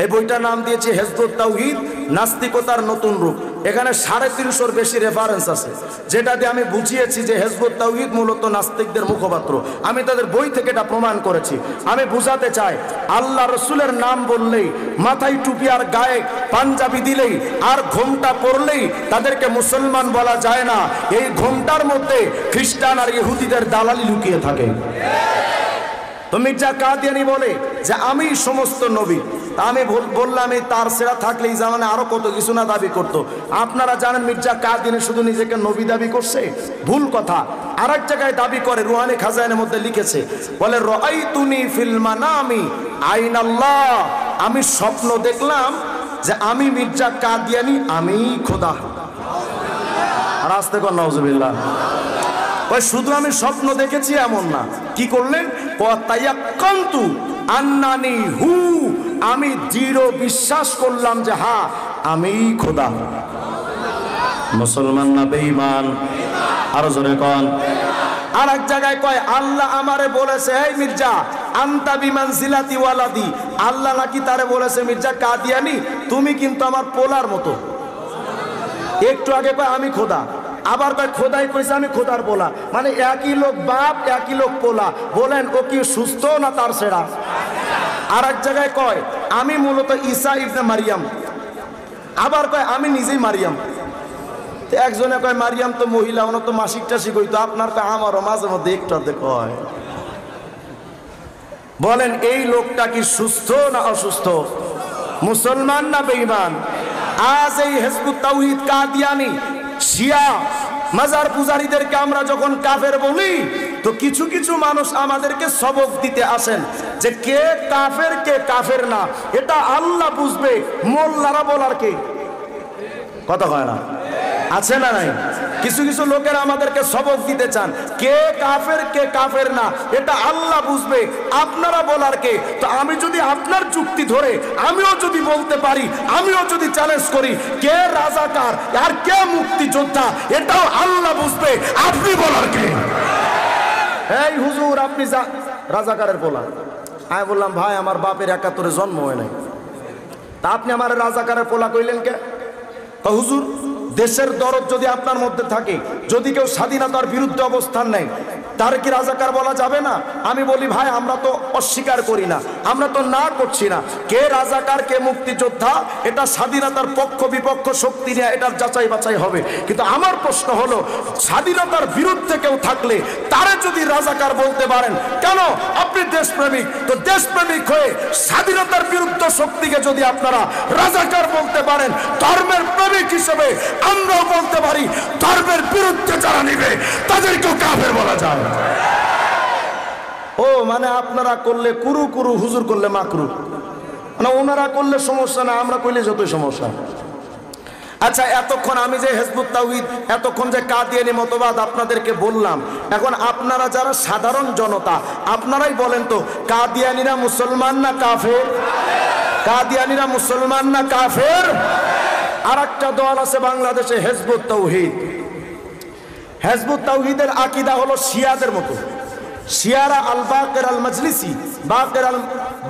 এই বইটার নাম দিয়েছি হিজবুত তাওহীদ, নাস্তিকতার নতুন রূপ। এখানে 350-এর বেশি রেফারেন্স আছে, যেটা দিয়ে আমি বুঝিয়েছি যে হিজবুত তাওহীদ মূলত নাস্তিকদের মুখপাত্র। আমি তাদের বই থেকে এটা প্রমাণ করেছি। আমি বুঝাতে চাই, আল্লাহ রসুলের নাম বললেই, মাথায় টুপি আর গায়ে পাঞ্জাবি দিলেই আর ঘোমটা পরলেই তাদেরকে মুসলমান বলা যায় না। এই ঘোমটার মধ্যে খ্রিস্টান আর ইহুদিদের দালালি লুকিয়ে থাকে। তো মির্জা কাদিয়ানী বলে যে আমি সমস্ত নবী। তা আমি বললাম, এই তার সেরা থাকলে এই জামানে আরো কত কিছু না দাবি করতো। আপনারা জানেন মির্জা কাদিয়ানী শুধু নিজেকে নবী দাবি করছে, ভুল কথা। আর এক জায়গায় দাবি করে, রুহানি খাজাইনের মধ্যে লিখেছে, বলে রাআইতুনি ফিল মানামি আইনাল্লাহ, আমি স্বপ্ন দেখলাম যে আমি মির্জা কাদিয়ানী, আমি খোদা। আর আসতে কর নাউজুবিল্লাহ। ওই শুধু আমি স্বপ্ন দেখেছি এমন না, কি করলেন, তায়াক্কান্তু আন্নানি হু, আমি দৃঢ় বিশ্বাস করলাম যে হ্যাঁ আমি খোদা। মুসলমান না বেঈমান? আরো জোরে কোন। আর এক জায়গায় কয়, আল্লাহ আমারে বলেছে, এই মির্জা আনতা বিমানজিলাতি ওয়ালাদি, আল্লাহ নাকি তারে বলেছে, মির্জা কাদিয়ানী তুমি কিন্তু আমার পোলার মতো। একটু আগে কয় আমি খোদা, আবার কয় খোদাই কইছে আমি খোদার পোলা, মানে একই লোক বাপ, একই লোক পোলা। বলেন ও কি সুস্থ না তার সেরা? আর এক জায়গায় কয় আমি মূলত ঈসা ইবনে মারিয়াম, আবার কয় আমি নিজেই মারিয়াম। একজনে কয় মারিয়াম তো মহিলা, ওনার তো মাসিক টাসিক হইতো, আপনার কয় আমারও মাঝে মধ্যে একটু কয়। বলেন এই লোকটা কি সুস্থ না অসুস্থ? মুসলমান না বেঈমান? আজ এই হিজবুত তাওহীদ, কাদিয়ানি, শিয়া, মাজার পূজারীদেরকে আমরা যখন কাফের বলি, তো কিছু কিছু মানুষ আমাদেরকে সবক দিতে আসেন যে কে কাফের কে কাফের না, এটা আল্লাহ বুঝবে, মোল্লারা বলার কে? কথা হয় না? আছে না নাই? কিছু কিছু লোকেরা আমাদেরকে সবক দিতে চান, কে কাফের কে কাফের না এটা আল্লাহ বুঝবে, আপনারা বলার কে? তো আমি যদি আপনার যুক্তি ধরে আমিও যদি বলতে পারি, আমিও যদি চ্যালেঞ্জ করি, কে রাজাকার আর কে মুক্তিযোদ্ধা এটাও আল্লাহ বুঝবে, আপনি বলার কে? এই হুজুর আপনি রাজাকারের বলা। আমি বললাম ভাই আমার বাপের 71-এ জন্ম হয় নাই, তা আপনি আমার রাজাকারের পোলা কইলেন কে? হুজুর দেশের দরদ যদি আপনার মধ্যে থাকে, যদি কেউ স্বাধীনতার বিরুদ্ধে অবস্থান নেয়, তার কি রাজাকার বলা যাবে না? আমি বলি ভাই, আমরা তো অস্বীকার করি না, আমরা তো না করছি না। কে রাজাকার কে মুক্তিযোদ্ধা এটা স্বাধীনতার পক্ষ বিপক্ষ শক্তি নিয়ে এটার যাচাই বাছাই হবে। কিন্তু আমার প্রশ্ন হলো, স্বাধীনতার বিরুদ্ধে কেউ থাকলে তারা যদি রাজাকার বলতে পারেন, কেন? আপনি দেশপ্রেমিক, তো দেশপ্রেমিক হয়ে স্বাধীনতার বিরুদ্ধে শক্তিকে যদি আপনারা রাজাকার বলতে পারেন, ধর্মের প্রেমিক হিসেবে আমরাও বলতে পারি ধর্মের বিরুদ্ধে যারা নিবে তাদেরকেও কাফের বলা যায়। ও মানে আপনারা করলে কুরু কুরু, হুজুর করলে মাকরু, না ওনারা করলে সমস্যা না, আমরা করলে যতই সমস্যা। আচ্ছা, এতক্ষণ আমি যে হিজবুত তাওহীদ, এতক্ষণ যে কাদিয়ানী মতবাদ আপনাদেরকে বললাম, এখন আপনারা যারা সাধারণ জনতা, আপনারাই বলেন তো, কাদিয়ানীরা মুসলমান না কাফের? কাদিয়ানীরা মুসলমান না কাফের? আর একটা দল আছে বাংলাদেশে, হিজবুত তাওহীদ। হিজবুত তাওহীদের আকীদা হলো শিয়াদের মতো। শিয়ারা আল বাকের আল মাজলিসি, বাকের আল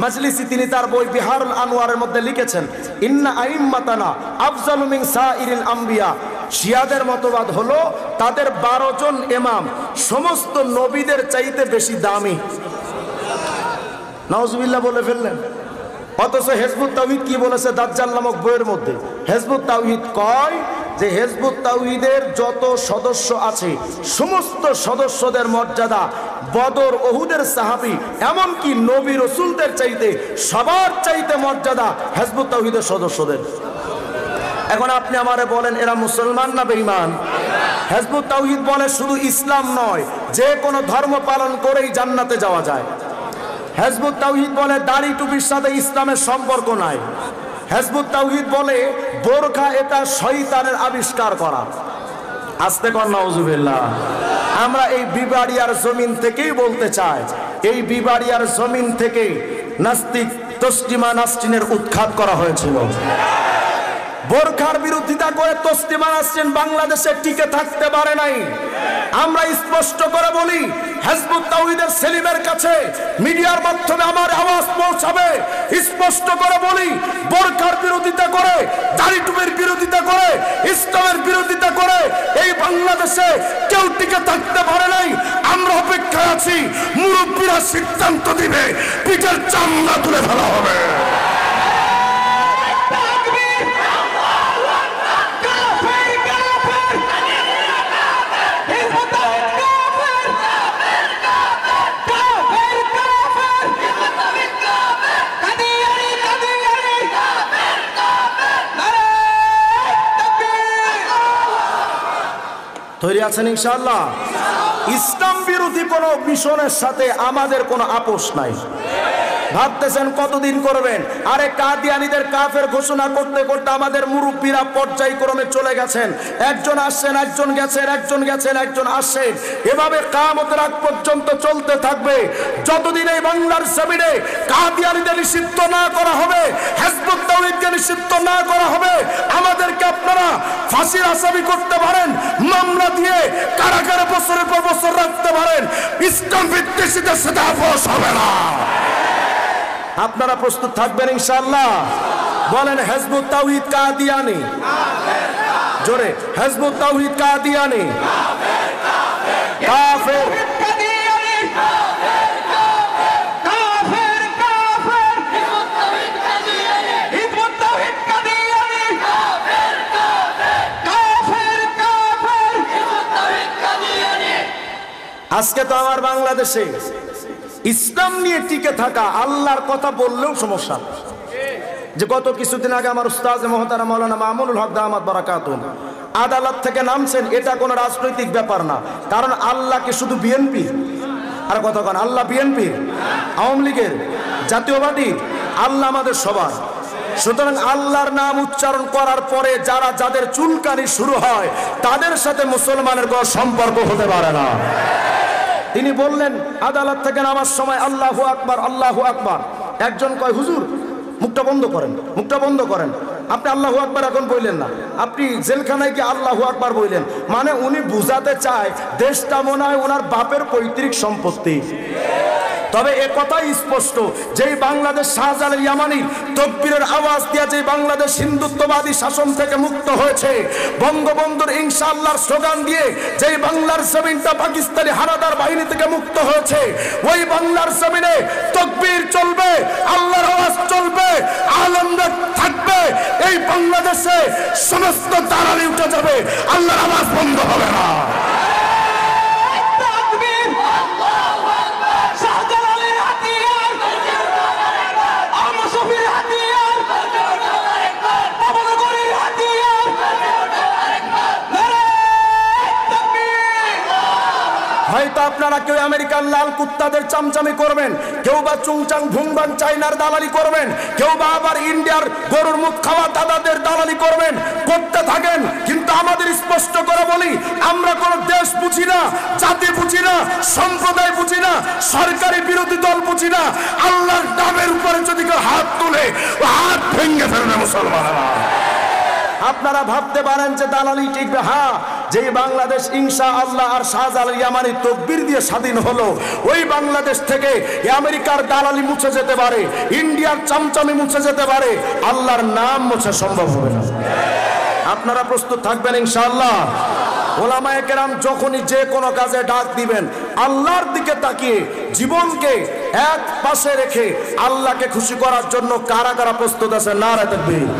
মাজলিসি তিনি তার বই বিহারুল আনোয়ারের মধ্যে লিখেছেন, ইন্না আইম্মাতানা আফজালু মিন সাইরিল আম্বিয়া। শিয়াদের মতবাদ হলো তাদের 12 জন ইমাম সমস্ত নবীদের চাইতে বেশি দামি। নাউজুবিল্লাহ বলে ফেললেন। অথচ হিজবুত তাওহীদ কি বলেছে দাজ্জাল নামক বইয়ের মধ্যে? হিজবুত তাওহীদ কয় যে হিজবুত তাওহীদের যত সদস্য আছে সমস্ত সদস্যদের মর্যাদা বদর ওহুদের সাহাবী এমনকি নবী রাসূলদের চাইতে সবার চাইতে মর্যাদা হিজবুত তাওহীদের সদস্যদের। এখন আপনি আমারে বলেন এরা মুসলমান না বেঈমান? হিজবুত তাওহীদ বলে শুধু ইসলাম নয়, যে কোনো ধর্ম পালন করেই জান্নাতে যাওয়া যায়। হিজবুত তাওহীদ বলে দাড়ি টুপির সাথে ইসলামের সম্পর্ক নাই। হিজবুত তাওহীদ বলে বোরকা এটা শয়তানের আবিষ্কার করা। আস্তে কর নাউজুবিল্লাহ। আমরা এই বিবাড়িয়ার জমিন থেকেই বলতে চাই, এই বিবাড়িয়ার জমিন থেকে নাস্তিক তসলিমা নাসরিনের উৎখাত করা হয়েছিল। বোরখার বিরোধিতা করে তসলিমা নাসরিন বাংলাদেশে টিকে থাকতে পারে নাই। আমরা স্পষ্ট করে বলি, হিজবুত তাওহীদের সেলিমের কাছে মিডিয়ার মাধ্যমে আমার আওয়াজ পৌঁছাবে। স্পষ্ট করে বলি, বোরখার বিরোধিতা করে, দাড়ি টুপির বিরোধিতা করে, ইসলামের বিরোধিতা করে এই বাংলাদেশে কেউ টিকে থাকতে পারে নাই। আমরা অপেক্ষায় আছি, মুরব্বীরা সিদ্ধান্ত দিবে, পিঠের চামড়া তুলে ফেলা হবে। তৈরি আছেন ইনশাআল্লাহ? ইসলাম বিরোধী কোন মিশনের সাথে আমাদের কোনো আপোষ নাই। ভাবতেছেন কতদিন করবেন? আরে কাদিয়ানীদের কাফের ঘোষণা করতে করতে আমাদের মুরব্বীরা পর্যায়ক্রমে চলে গেছেন। একজন আসছেন, একজন গেছেন, একজন গেছেন, একজন আসছেন। এভাবে কিয়ামতের আগ পর্যন্ত চলতে থাকবে। যতদিন এই বাংলার জমিনে কাদিয়ানীদের নিষিদ্ধ না করা হবে, হিজবুত তাওহীদকে নিষিদ্ধ না করা হবে, আমাদেরকে আপনারা ফাঁসির আসামি করতে পারেন, মামলা দিয়ে কারাগারে বছরের পর বছর রাখতে পারেন, ইসলাম বিদ্বেষীদের সাথে আপোষ হবে না। আপনারা প্রস্তুত থাকবেন ইনশাআল্লাহ? বলেন হিজবুত তাওহীদ কাদিয়ানী, জোরে হিজবুত তাওহীদ কাদিয়ানী, কাফের কাদিয়ানী, কাফের কাফের কাফের, হিজবুত তাওহীদ কাদিয়ানী, কাফের কাফের কাফের কাফের, হিজবুত তাওহীদ কাদিয়ানী। আজকে তো আমার বাংলাদেশে ইসলাম নিয়ে টিকে থাকা আল্লাহর কথা বললেও সমস্যা। যে গত কিছুদিন আগে আমার উস্তাদ মুহতারাম মাওলানা মামুনুল হক দামাত বারাকাতুহু আদালত থেকে নামছেন, এটা কোনো রাজনৈতিক ব্যাপার না। কারণ আল্লাহ কি শুধু বিএনপি? আর কথা কন, আল্লাহ বিএনপি, আওয়ামী লীগের, জাতীয়বাদী? আল্লাহ আমাদের সবার। সুতরাং আল্লাহর নাম উচ্চারণ করার পরে যারা যাদের চুলকানি শুরু হয় তাদের সাথে মুসলমানের কোনো সম্পর্ক হতে পারে না। তিনি বললেন আদালত থেকে নামার সময় আল্লাহু আকবার, আল্লাহু আকবার। একজন কয় হুজুর মুখটা বন্ধ করেন, মুখটা বন্ধ করেন, আপনি আল্লাহু আকবার এখন বললেন না, আপনি জেলখানায় কি আল্লাহু আকবার বললেন? মানে উনি বুঝাতে চায় দেশটা মনে হয় ওনার বাপের পৈতৃক সম্পত্তি। তবে এ কথাই স্পষ্ট, যেই বাংলাদেশ শাহজালাল ইয়ামানি তাকবীরের আওয়াজ দিয়ে যে বাংলাদেশ হিন্দুত্ববাদী শাসন থেকে মুক্ত হয়েছে, বঙ্গবন্ধুর ইনশাআল্লাহর স্লোগান দিয়ে যেই বাংলার জমিনটা পাকিস্তানি হানাদার বাহিনী থেকে মুক্ত হয়েছে, ওই বাংলার জমিনে তাকবীর চলবে, আল্লাহর আওয়াজ চলবে, আলেমরা থাকবে। এই বাংলাদেশে সমস্ত দালালি উঠে যাবে, আল্লাহর আওয়াজ বন্ধ হবে না। হয়তো আপনারা কেউ আমেরিকার লাল কুত্তাদের চামচামি করবেন, কেউ বা চুংচাং ভুংবান চাইনার দালালি করবেন, কেউ বা আবার ইন্ডিয়ার গরুর মুখ খাওয়া দাদাদের দালালি করবেন, করতে থাকেন। কিন্তু আমাদের স্পষ্ট করে বলি, আমরা কোনো দেশ বুঝি না, জাতি বুঝি না, সম্প্রদায় বুঝি না, সরকারি বিরোধী দল বুঝি না। আল্লাহর নামের উপরে যদি কেউ হাত তোলে, ও হাত ভেঙে ফেলবে মুসলমানেরা। আপনারা ভাবতে পারেন যে দালালি টিকবে। হ্যাঁ, যে বাংলাদেশ ইনশাআল্লাহ আর শাহজালাল ইয়ামানি তাকবীর দিয়ে স্বাধীন হলো, ওই বাংলাদেশ থেকে আমেরিকার দালালি মুছে যেতে পারে, ইন্ডিয়ার চামচামি মুছে যেতে পারে, আল্লাহর নাম মুছে সম্ভব হবে না। আপনারা প্রস্তুত থাকবেন ইনশাআল্লাহ? ওলামায়ে কেরাম যখনই যে কোনো কাজে ডাক দিবেন, আল্লাহর দিকে তাকিয়ে জীবনকে এক পাশে রেখে আল্লাহকে খুশি করার জন্য কারা কারা প্রস্তুত আছে? নারে তাকবীর।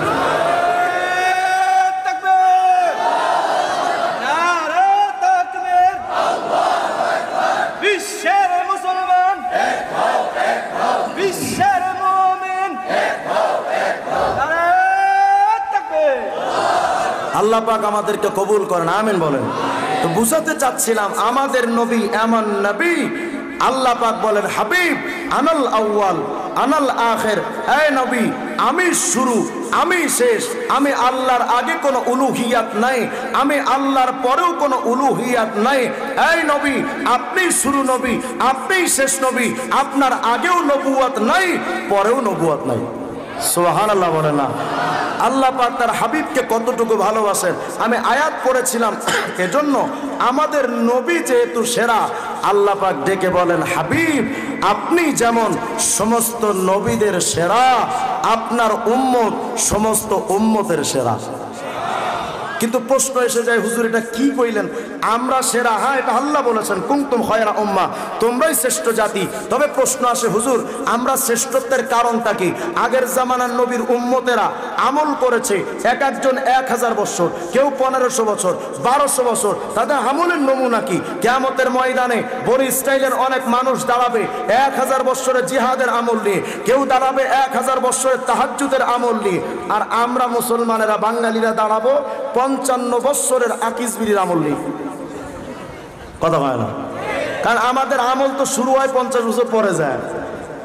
আল্লাহ পাক আমাদেরকে কবুল করেন, আমিন বলেন। তো বুঝাতে চাচ্ছিলাম, আমাদের নবী এমন নবী, আল্লাহ পাক বলেন হাবিব আনাল আউয়াল আনাল আখির, এই নবী আমি শুরু আমি শেষ, আমি আল্লাহর আগে কোনো উলুহিয়াত নাই, আমি আল্লাহর পরেও কোনো উলুহিয়াত নাই। এই নবী আপনি শুরু নবী, আপনিই শেষ নবী, আপনার আগেও নবুয়ত নাই, পরেও নবুয়ত নাই। সুবহানাল্লাহ বলেন না? আল্লাহ পাক তার হাবিবকে কতটুকু ভালোবাসেন আমি আয়াত পড়েছিলাম। এজন্য আমাদের নবী যেহেতু সেরা, আল্লাহ পাক ডেকে বলেন হাবিব আপনি যেমন সমস্ত নবীদের সেরা, আপনার উম্মত সমস্ত উম্মতের সেরা। কিন্তু প্রশ্ন এসে যায়, হুজুর এটা কি কইলেন? আমরা সেরা, হ্যাঁ এটা আল্লাহ বলেছেন কুনতুম খায়রা উম্মাহ, তোমরাই শ্রেষ্ঠ জাতি। তবে প্রশ্ন আসে, হুজুর আমরা শ্রেষ্ঠত্বের কারণটা কি? আগের জামানার নবীর উম্মতেরা আমল করেছে, এক একজন 1000 বছর, কেউ 1500 বছর, 1200 বছর, তাদের আমলের নমুনা কি? কিয়ামতের ময়দানে বনি ইসরাইলের অনেক মানুষ দাঁড়াবে 1000 বছরের জিহাদের আমল নিয়ে, কেউ দাঁড়াবে 1000 বছরের তাহাজ্জুদের আমল নিয়ে, আর আমরা মুসলমানেরা বাঙালিরা দাঁড়াবো 55 বছরের আকিজ বিড়ির আমল নেই। কথা হয় না? কারণ আমাদের আমল তো শুরু হয় 50 বছর পরে যায়,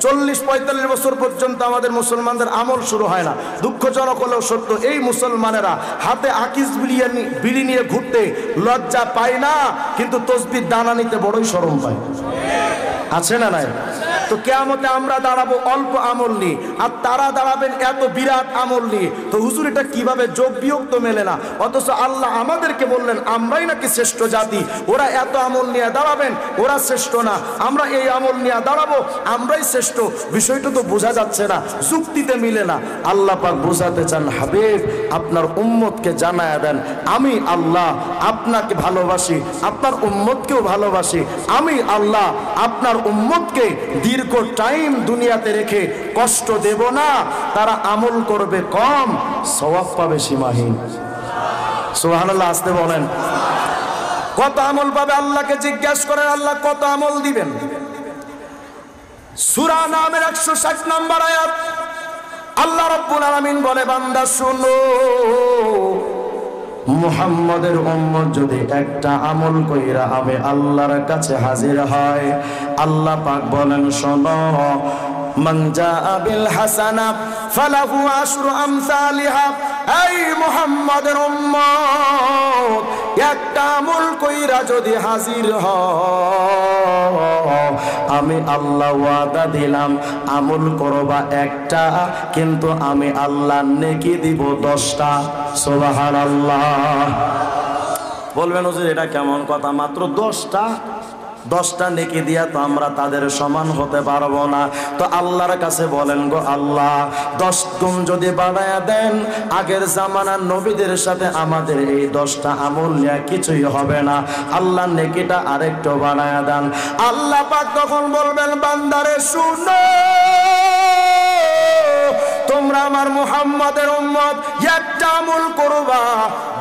40-45 বছর পর্যন্ত আমাদের মুসলমানদের আমল শুরু হয় না। দুঃখজনক হলেও সত্য, এই মুসলমানেরা হাতে আকিজ বিড়ি নিয়ে ঘুরতে লজ্জা পায় না, কিন্তু তসবির দানা নিতে বড়ই শরম পায়। আছে না নাই? তো কিয়ামতে আমরা দাঁড়াবো অল্প আমল নিয়ে, আর তারা দাঁড়াবেন এত বিরাট আমল নিয়ে। তো হুজুর এটা কিভাবে? যোগ বিয়োগ তো মেলে না। অথচ আল্লাহ আমাদেরকে বললেন আমরাই নাকি শ্রেষ্ঠ জাতি, ওরা এত আমল নিয়ে দাঁড়াবেন, ওরা শ্রেষ্ঠ না, আমরা এই আমল নিয়ে দাঁড়াবো, আমরাই শ্রেষ্ঠ। বিষয়টা তো বোঝা যাচ্ছে না, যুক্তিতে মিলে না। আল্লাহ পাক বোঝাতে চান হাবিব আপনার উম্মতকে জানায়া দেন আমি আল্লাহ আপনাকে ভালোবাসি, আপনার উম্মতকেও ভালোবাসি। আমি আল্লাহ আপনার উম্মতকে দীর্ঘ টাইম দুনিয়াতে রেখে কষ্ট দেব না, তারা আমল করবে কম, সওয়াব পাবে সীমাহীন। সুবহানাল্লাহ আসতে বলেন। কত আমল পাবে? আল্লাহকে জিজ্ঞাসা করেন আল্লাহ কত আমল দিবেন। সূরা নামের 160 নম্বর আয়াত, আল্লাহ রাব্বুল আলামিন বলে বান্দা শুনো, মুহাম্মাদের উম্মত যদি একটা আমল কইরা আমি আল্লাহর কাছে হাজির হয়, আল্লাহ পাক বলেন শোনো, মান জাআ বিল হাসানা ফালাহু আশরু আমসালিহা। এই মুহাম্মাদের উম্মত একটা আমল কইরা যদি হাজির হয়, আমি আল্লাহ ওয়াদা দিলাম আমল করবা একটা, কিন্তু আমি আল্লাহ নেকি দিব 10টা। সুবহানাল্লাহ। বলবেন হুজুর এটা কেমন কথা? মাত্র 10টা? 10টা নেকি দিয়া তো আমরা তাদের সমান হতে পারবো না। তো আল্লাহর কাছে বলেন গো আল্লাহ, 10 গুণ যদি বাড়ায়া দেন, আগের জামানার নবীদের সাথে আমাদের এই 10টা আমল নিয়ে কিছুই হবে না। আল্লাহ নেকিটা আরেকটু বাড়ায়া দেন। আল্লাহ পাক তখন বলবেন, বান্দারে শুনো, তোমরা আমার মুহাম্মাদের উম্মত, একটা আমল করবা,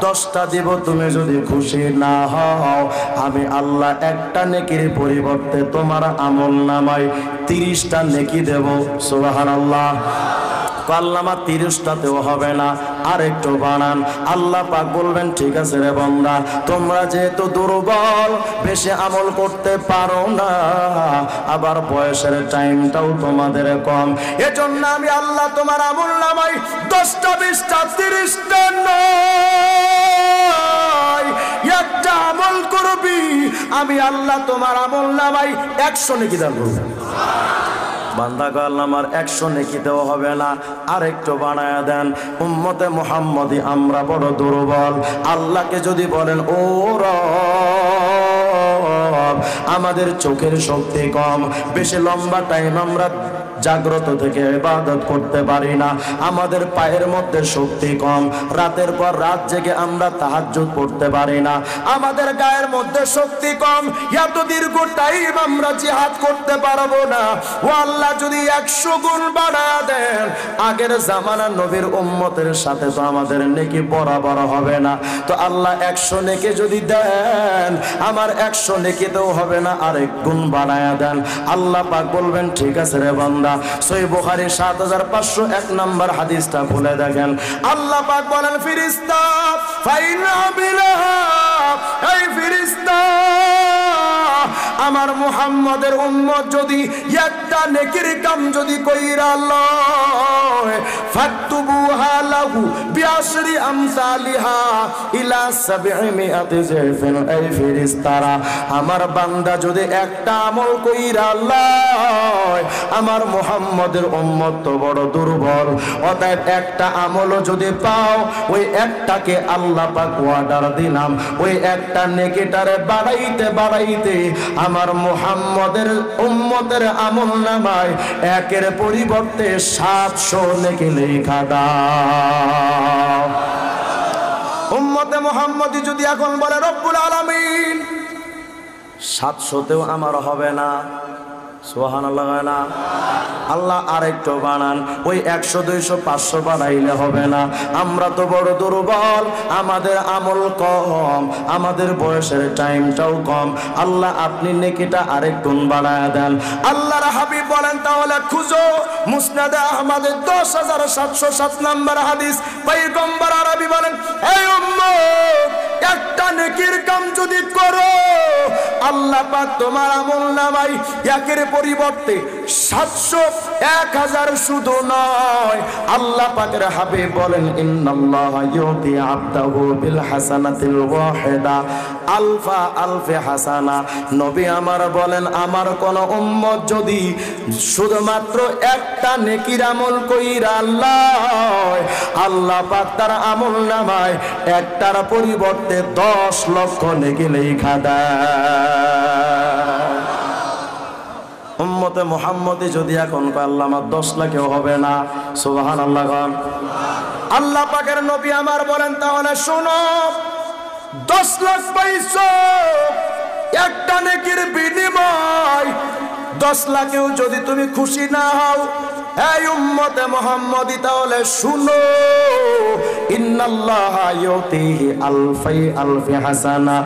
10টা দিব। তুমি যদি খুশি না হও, আমি আল্লাহ একটা নেকির পরিবর্তে তোমার আমল নামায় 30টা নেকি দেব। সুবহানাল্লাহ। আল্লামা 30টাতেও হবে না, আর একটু বানান। আল্লাহ পাক বলবেন, ঠিক আছে রে বান্দা, তোমরা যেহেতু দুর্বল, বেশি আমল করতে পারো না, আবার বয়সের টাইমটাও তোমাদের কম, এজন্য আমি আল্লাহ তোমার আমল নামাই 10টা 20টা 30টা নয়, একটা আমল করবি, আমি আল্লাহ তোমার আমল নামাই 100 নেকি দান করব। বান্দা গো, আল্লাহ আমার 100 নেকি দেওয়া হবে না, আর একটু বানায়া দেন। উম্মতে মুহাম্মদী আমরা বড় দুর্বল। আল্লাহকে যদি বলেন, ও রব, আমাদের চোখের শক্তি কম, বেশি লম্বা টাইম আমরা জাগ্রত থেকে ইবাদত করতে পারি না, আমাদের পায়ের মধ্যে শক্তি কম, রাতের পর রাত জেগে আমরা তাহাজ্জুদ পড়তে পারি না, আমাদের গায়ের মধ্যে শক্তি কম, এত দীর্ঘ টাইম আমরা জিহাদ করতে পারবো না। ও আল্লাহ, যদি 100 গুণ বাড়ায়া দেন, আগের জামানার নবীর উম্মতের সাথে তো আমাদের নেকি বরাবর হবে না। তো আল্লাহ 100 নেকি যদি দেন, আমার 100 নেকিতেও হবে না, আরেক গুণ বাড়ায়া দেন। আল্লাহ পাক বলবেন, ঠিক আছে রে বান্দা। সহিহ বুখারী 7501 নম্বর হাদিসটা খুলে দেখেন। আল্লাহ পাক বলেন, ফেরেশতা ফাইনা বিলাহা, এই ফেরেশতা, আমার মুহাম্মাদের উম্মত যদি একটা নেকির কাম যদি কইরা লয়, ফাকতুবুহা লাহু বিআশরি আমসালিহা ইলা 700 যায়ফিন। এই ফেরেশতারা, আমার বান্দা যদি একটা আমল কইরা লয়, আমার মুহাম্মাদের উম্মত তো বড় দুর্বল, অতএব একটা আমলও যদি পাও, ওই একটাকে আল্লাহ পাক অর্ডার দিলাম, ওই একটা নেকিটারে বাড়াইতে বাড়াইতে আমার মুহাম্মাদের উম্মতের আমল নামায় 1-এর পরিবর্তে 700 নেকি লেখা দাও। উম্মতে মুহাম্মদী যদি এখন বলে, রব্বুল আলামিন, 700তেও আমার হবে না, সুবহানাল্লাহ না, আল্লাহ আরেকটু বানান, ওই 100 200 500 বাড়াইলে হবে না, আমরা তো বড় দুর্বল, আমাদের আমল কম, আমাদের বয়সের টাইমটাও কম, আল্লাহ আপনি নেকিটা আরেক গুণ বাড়ায়া দেন। আল্লাহর হাবিব বলেন, তাহলে খুঁজো মুসনাদে আহমদের 10707 নম্বর হাদিস। পয়গম্বর আরবি বলেন, এই উম্মত, একটা নেকির কাম যদি করো, আল্লাহ পাক তোমার আমল নামায় 1-এর পরিবর্তে 700 1000 শুধু নয়, আল্লাহ পাকের হাবিব বলেন, ইন্নাল্লাহা ইউতি আবদাহু বিল হাসানাতিল ওয়াহিদা আলফা আলফি হাসানা। নবী আমার বলেন, আমার কোন উম্মত যদি শুধুমাত্র একটা নেকির আমল কইরা আল্লাহ পাক তার আমল নামায় একটার পরিবর্তে 10 লক্ষ নেকি লেখা দেয়। উম্মতে মুহাম্মদী যদি এখন আল্লাহ আমার 10 লাখেও হবে না, সুবহানাল্লাহ। আল্লাহ পাকের নবী আমার বলেন, তাহলে শোনো, 10 লাখ পাইছো একটা নেকির বিনিময়, 10 লাখেও যদি তুমি খুশি না হও, এই উম্মতে মুহাম্মদী, তাহলে শুনো, ইন্নাল্লাহা ইউতিহি আলফাই আলফি হাসানা।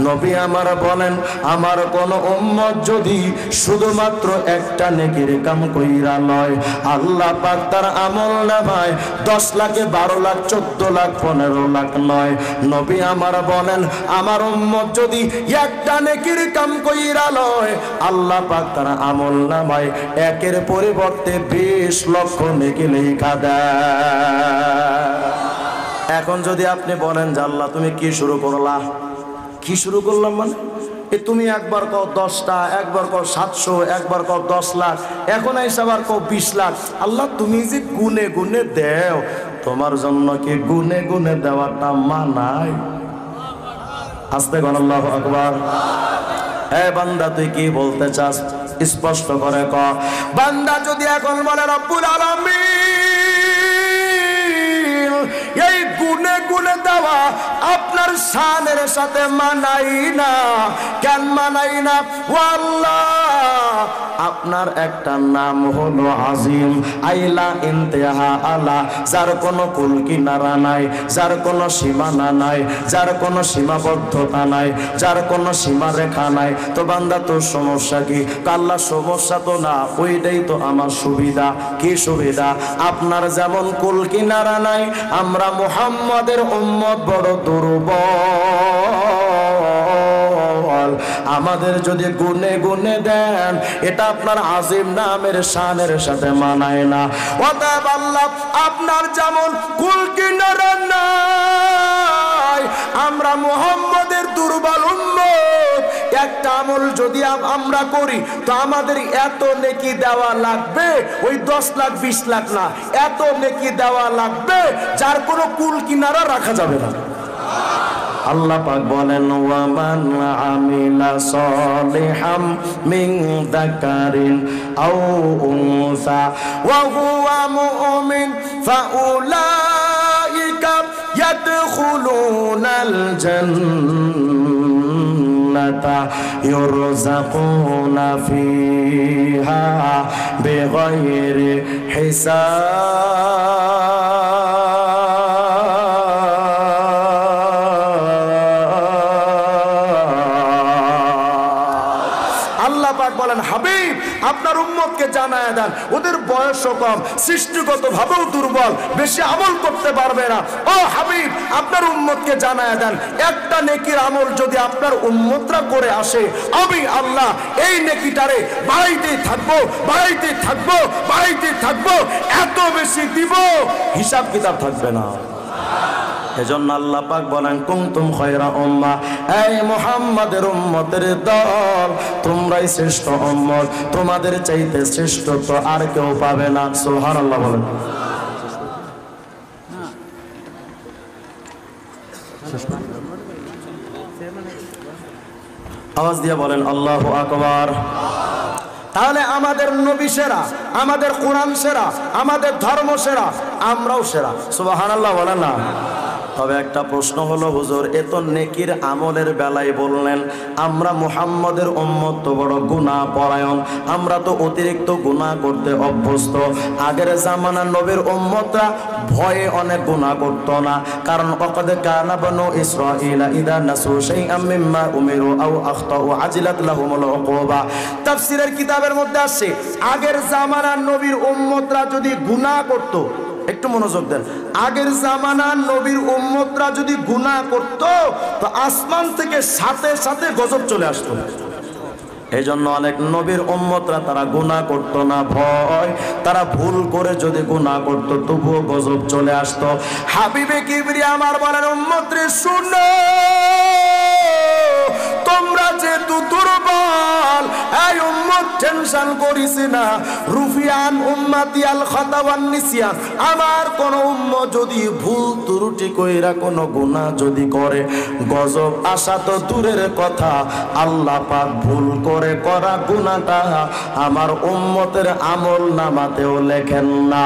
নবী আমার বলেন, আমার কোন উম্মত যদি শুধুমাত্র একটা নেকির কাম কইরা লয়, আল্লাহ পাক তার আমল নামায় 10 লাখে 12 লাখ 14 লাখ 15 লাখ নয়। নবী আমার বলেন, আমার উম্মত যদি একটা নেকির কাম কইরা লয়, আল্লাহ পাক তার আমল নামায় 1-এর পরিবর্তে 20 লক্ষ নেকি লেখা দেয়। এখন যদি আপনি বলেন যে আল্লাহ তুমি কি শুরু করলা, কি শুরু করলাম মানে, তুমি একবার কও 10টা, একবার কও 700, একবার কও 10 লাখ, এখন আবার কও 20 লাখ। আল্লাহ তুমি যে গুনে গুনে দেও, তোমার জন্য কি গুনে গুনে দেওয়াটা মানায়? আস্তে কোন আল্লাহু আকবার। এ বান্দা তুই কি বলতে চাস স্পষ্ট করে ক। বান্দা যদি এখন বলে রব্বুল আলামিন এই গুনে গুনে দেওয়া আপনার শানের সাথে মানাই না, কেন মানাই না? ও আল্লাহ, আপনার একটা নাম হলো আজিম, আইলা ইন্তেহা আলা, যার কোনো কুল কিনারা নাই, যার কোনো সীমানা নাই, যার কোনো সীমাবদ্ধতা নাই, যার কোনো সীমারেখা নাই। তো বান্দা তোর সমস্যা কি? আল্লাহ সমস্যা তো না, ওইটাই তো আমার সুবিধা। কি সুবিধা? আপনার যেমন কুল কিনারা নাই, আমরা মুহাম্মাদের উম্মত বড় দুর্বল। আমাদের যদি গুনে গুনে দেন, এটা আপনার আজিম নামের শানের সাথে মানায় না। অতএব আল্লাহ আপনার যেমন কুল কিনারা নাই, আমরা মুহাম্মাদের দুর্বল উম্মত। একটা আমল যদি আমরা করি তো আমাদের এত নেকি দেওয়া লাগবে, ওই 10 লাখ 20 লাখ না, এত নেকি দেওয়া লাগবে যার কোনো কুল কিনারা রাখা যাবে না। আল্লাহ পাক বলেন ওয়ামান আমিলা সলিহাম মিন যাকারিন আও উনসা ওয়া হুয়া মুমিন ফাউলাইকা ইয়াদখুলুনাল জান্নাতা ইউরযাকুনা ফিহা বিগাইরি হিসাব। বলেন হাবিব আপনার উম্মতকে জানায় দেন, ওদের বয়সও কম, সৃষ্টিগত ভাবেও দুর্বল, বেশি আমল করতে পারবে না। ও হাবিব আপনার উম্মতকে জানায় দেন, একটা নেকির আমল যদি আপনার উম্মতরা করে আসে, আমি আল্লাহ এই নেকিটারে বাড়াইতেই থাকবো, বাড়াইতেই থাকবো, বাড়াইতেই থাকবো, এত বেশি দিব, হিসাব কিতাব থাকবে না। এজন্য আল্লাহ পাক বলেন কুনতুম খায়রা উম্মাহ, এই মুহাম্মাদের উম্মতের দল, তোমরাই শ্রেষ্ঠ উম্মত, তোমাদের চাইতে শ্রেষ্ঠ তো আর কেউ পাবে না। সুবহানাল্লাহ বলেন। আওয়াজ দিয়ে বলেন আল্লাহু আকবার। তাহলে আমাদের নবী সেরা, আমাদের কোরআন সেরা, আমাদের ধর্ম সেরা, আমরাও সেরা। সুবহানাল্লাহ বলেন না। তবে একটা প্রশ্ন হলো হুজুর, এত নেকির আমলের বেলায় বললেন আমরা মুহাম্মদের উম্মত তো বড় গুনাহ পরায়ণ, আমরা তো অতিরিক্ত গুনাহ করতে অভ্যস্ত। আগের জামানার নবীর উম্মতরা ভয়ে অনেক গুনাহ করত না, কারণ ওয়াকাদ কানা বানু ইসরাঈলা ইযা নাসু শাইআম মিম্মা উমিরু আও আখতাউ আজিলাত লাহুমুল উকুবা। তাফসীরের কিতাবের মধ্যে আছে আগের জামানার নবীর উম্মতরা যদি গুনাহ করত, একটু মনোযোগ দেন, আগের জামানার নবীর উম্মতরা যদি গুনাহ করত তো আসমান থেকে সাথে সাথে গজব চলে আসতো। এই জন্য অনেক নবীর উম্মতরা তারা গুনাহ করতো না, ভয়, তারা ভুল করে যদি গুনাহ করতো তবুও গজব চলে আসতো। হাবিবে কিবরিয়া আমার বলেন উম্মত রে শুনো, তোমরা যেহেতু দুর্বল, এই উম্মত টেনশন করিস না। রুফিয়ান উম্মতি আল খাতা ওয়ান নিসিয়ান, আমার কোন উম্মত যদি ভুল ত্রুটি কইরা কোন গুনাহ যদি করে, গজব আসা তো দূরের কথা, আল্লাহ পাক ভুল করে করা গুনাহটা আমার উম্মতের আমল নামাতেও লেখেন না।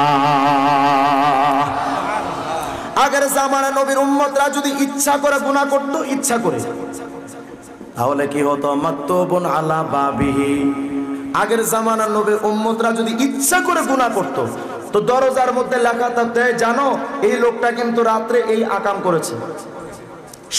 আগের জামানায় নবীর উম্মতরা যদি ইচ্ছা করে গুনাহ করত, ইচ্ছা করে, তাহলে কি হতো? মাকতুবুন আলা বাবিহি। আগের জামানার নবীর উম্মতরা যদি ইচ্ছা করে গুনাহ করত তো দরজার মধ্যে লেখা থাকতো জানো এই লোকটা কিন্তু রাত্রে এই আকাম করেছে,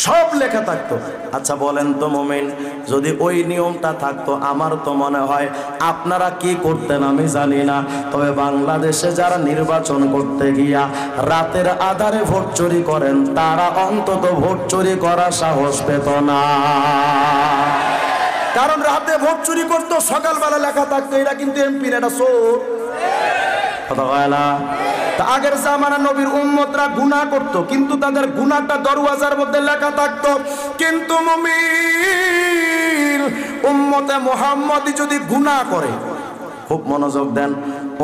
সব লেখা থাকতো। আচ্ছা বলেন তো মুমিন, যদি ওই নিয়মটা থাকতো, আমার তো মনে হয় আপনারা কি করতেন আমি জানি না, তবে বাংলাদেশে যারা নির্বাচন করতে গিয়া রাতের আধারে ভোট চুরি করেন, তারা অন্তত ভোট চুরি করার সাহস পেত না। কারণ রাতে ভোট চুরি করতো, সকালবেলা লেখা থাকতো এরা কিন্তু এমপি না, এটা চোর। কথা হয় না? আগের জামানা নবীর উম্মতরা গুনাহ করত, কিন্তু তাদের গুনাহটা দরওয়াজার মধ্যে লেখা থাকতো। কিন্তু মুমিন উম্মতে মুহাম্মদি যদি গুনাহ করে, খুব মনোযোগ দেন,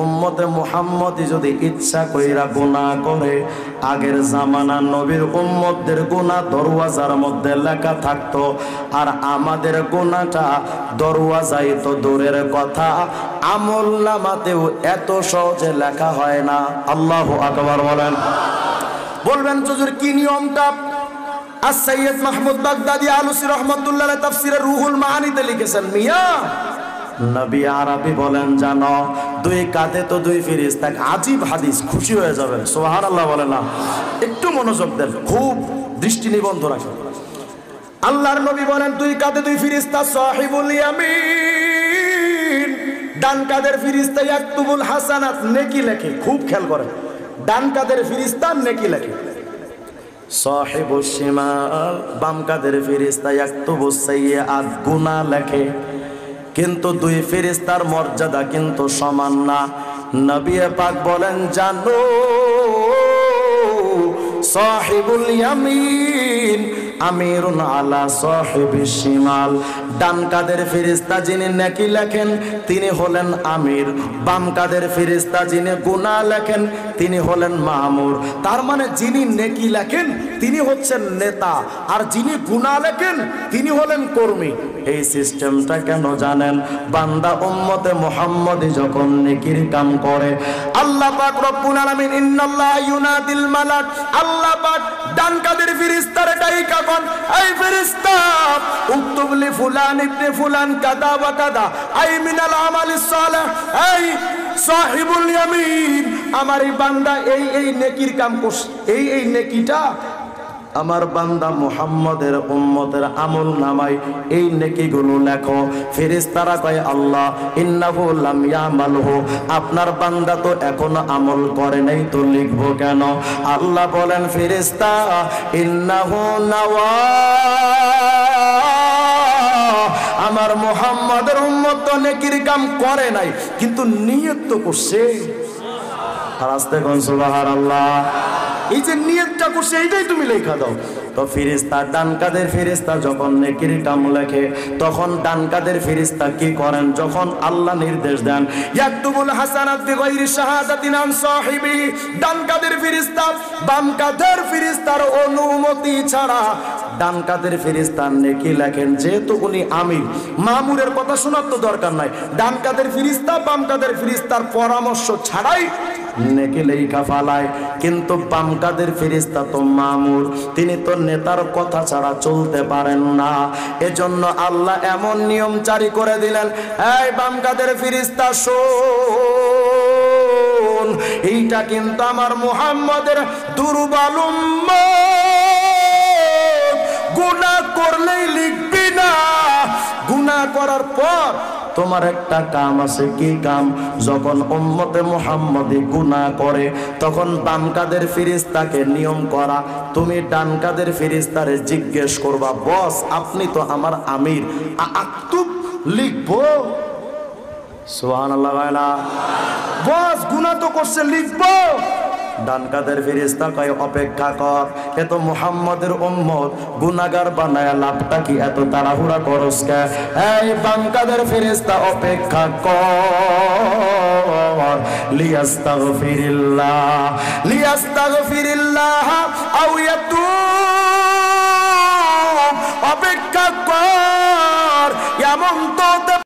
উম্মতে মুহাম্মদি যদি ইচ্ছা কইরা গুনাহ করে, আগের জামানার নবীর উম্মতদের গুনাহ দরওয়াজার মধ্যে লেখা থাকতো, আর আমাদের গুনাহটা দরওয়াজায় তো দূরের কথা, আমলনামাতেও এত সহজে লেখা হয় না। আল্লাহু আকবার বলেন। বলবেন হুজুর কি নিয়মটা? আর-সাইয়্যিদ মাহমুদ বাগদাদি আলুসি রাহমাতুল্লাহ আলাইহি তাফসীরে রুহুল মাআনিতে লিখেছেন, মিয়া নবী আরবি বলেন, জানো দুই কাঁধে তো দুই ফেরেশতা। আজীব হাদিস, খুশি হয়ে যাবেন। সুবহানাল্লাহ বলেন না? একটু মনোযোগ দেন, খুব দৃষ্টি নিবন্ধ রাখেন। আল্লাহর নবী বলেন দুই কাঁধে দুই ফেরেশতা, সাহিবুল ইয়ামিন ডান কাঁধের ফেরেশতা ইয়াকতুবুল হাসানাত নেকি লেখে। খুব খেয়াল করেন, ডান কাঁধের ফেরেশতা নেকি লেখে। সাহিবুশ শিমাল বাম কাঁধের ফেরেশতা ইয়াকতুবুস সাইয়্যাত গুনাহ লেখে। কিন্তু দুই ফেরেশতার মর্যাদা কিন্তু সমান না। নবী পাক বলেন, জানো সাহিবুল ইয়ামিন আমিরুন আলা সাহিবিশ শিমাল, ডান কাঁধের ফেরেশতা যিনি নেকি লেখেন তিনি হলেন আমির, বাম কাঁধের ফেরেশতা যিনি গুনাহ লেখেন তিনি হলেন মামুর। তার মানে যিনি নেকি লেখেন তিনি হচ্ছেন নেতা, আর যিনি গুনাহ লেখেন তিনি হলেন কর্মী। এই সিস্টেমটা কেন জানেন? বান্দা উম্মতে মুহাম্মদি যখন নেকির কাম করে, আল্লাহ পাক রব্বুল আলামিন ইন্নাল্লাহা ইউনাদিল মালাক, আল্লাহ পাক ডান কাঁধের ফেরেশতারে ডাইকা কোন, এই ফেরেশতা উকতুব লি ফুলান ইবনে ফুলান কাদা ওয়া কাদা আই মিনাল আমালিস সালিহ, এই সাহিবুল ইয়ামিন আমার এই বান্দা এই এই নেকির কাম করছে, এই এই নেকিটা আমার বান্দা মুহাম্মদের উম্মতের আমল নামায় এই নেকিগুলো লেখো। ফেরেশতারা কয়, আল্লাহ ইন্নাহু লাম ইয়ামালহু, আপনার বান্দা তো এখনো আমল করে নাই, তো লিখবো কেন? আল্লাহ বলেন, ফেরেশতা ইন্নাহু নাওয়া, আমার মুহাম্মদের উম্মত তো নেকির কাম করে নাই কিন্তু নিয়ত তো করছে। আর আস্তে কোন সুবহানাল্লাহ, এই যে নিয়তটা করছে এইটাই তুমি লেখা দাও। তো ফেরেশতা ডান কাঁধের ফেরেশতা যখন নেকির কাম লেখে, তখন ডান কাঁধের ফেরেশতা কি করেন? যখন আল্লাহ নির্দেশ দেন ইয়াকতুবুল হাসানাত বিগাইরি শাহাদাতিন আন সাহিবি, ডান কাঁধের ফেরেশতা বাম কাঁধের ফেরেশতার অনুমতি ছাড়া ডান কাঁধের ফেরেশতা নেকি লেখেন। যেহেতু উনি আমির, মামুরের কথা শোনার তো দরকার নাই, ডান কাঁধের ফেরেশতা বাম কাঁধের ফেরেশতার পরামর্শ ছাড়াই নেকি লেখা ফালায়। কিন্তু বাম কাঁধের ফেরেশতা তো মামুর, তিনি তো নেতার কথা ছাড়া চলতে পারেন না। এজন্য আল্লাহ এমন নিয়ম জারি করে দিলেন, এই বাম কাঁধের ফেরেশতা শোন, এইটা কিন্তু আমার মুহাম্মদের দুর্বল উম্মত, গুনাহ করলেই লিখবি না। গুনাহ করার পর তোমার একটা কাম আছে। কি কাম? যখন উম্মতে মুহাম্মদি গুনাহ করে তখন বাম কাঁধের ফেরেশতাকে নিয়ম করা, তুমি ডান কাঁধের ফেরেশতারে জিজ্ঞেস করবা, বস আপনি তো আমার আমির, আক্তুব লিখবো? সুবহানাল্লাহ ভাইরা, বস গুনাহ তো করছে, লিখবো? ডান কাঁধের ফেরেশতা কয়, অপেক্ষা কর, এ তো মুহাম্মদের উম্মত, গুনাহগার বানায়া লাভটা কি? এত তাড়াহুড়া করস কে? এই বাম কাঁধের ফেরেশতা অপেক্ষা কর, লিয়াস্তাগফিরিল্লাহ আও ইয়াতুব, অপেক্ষা কর, এমন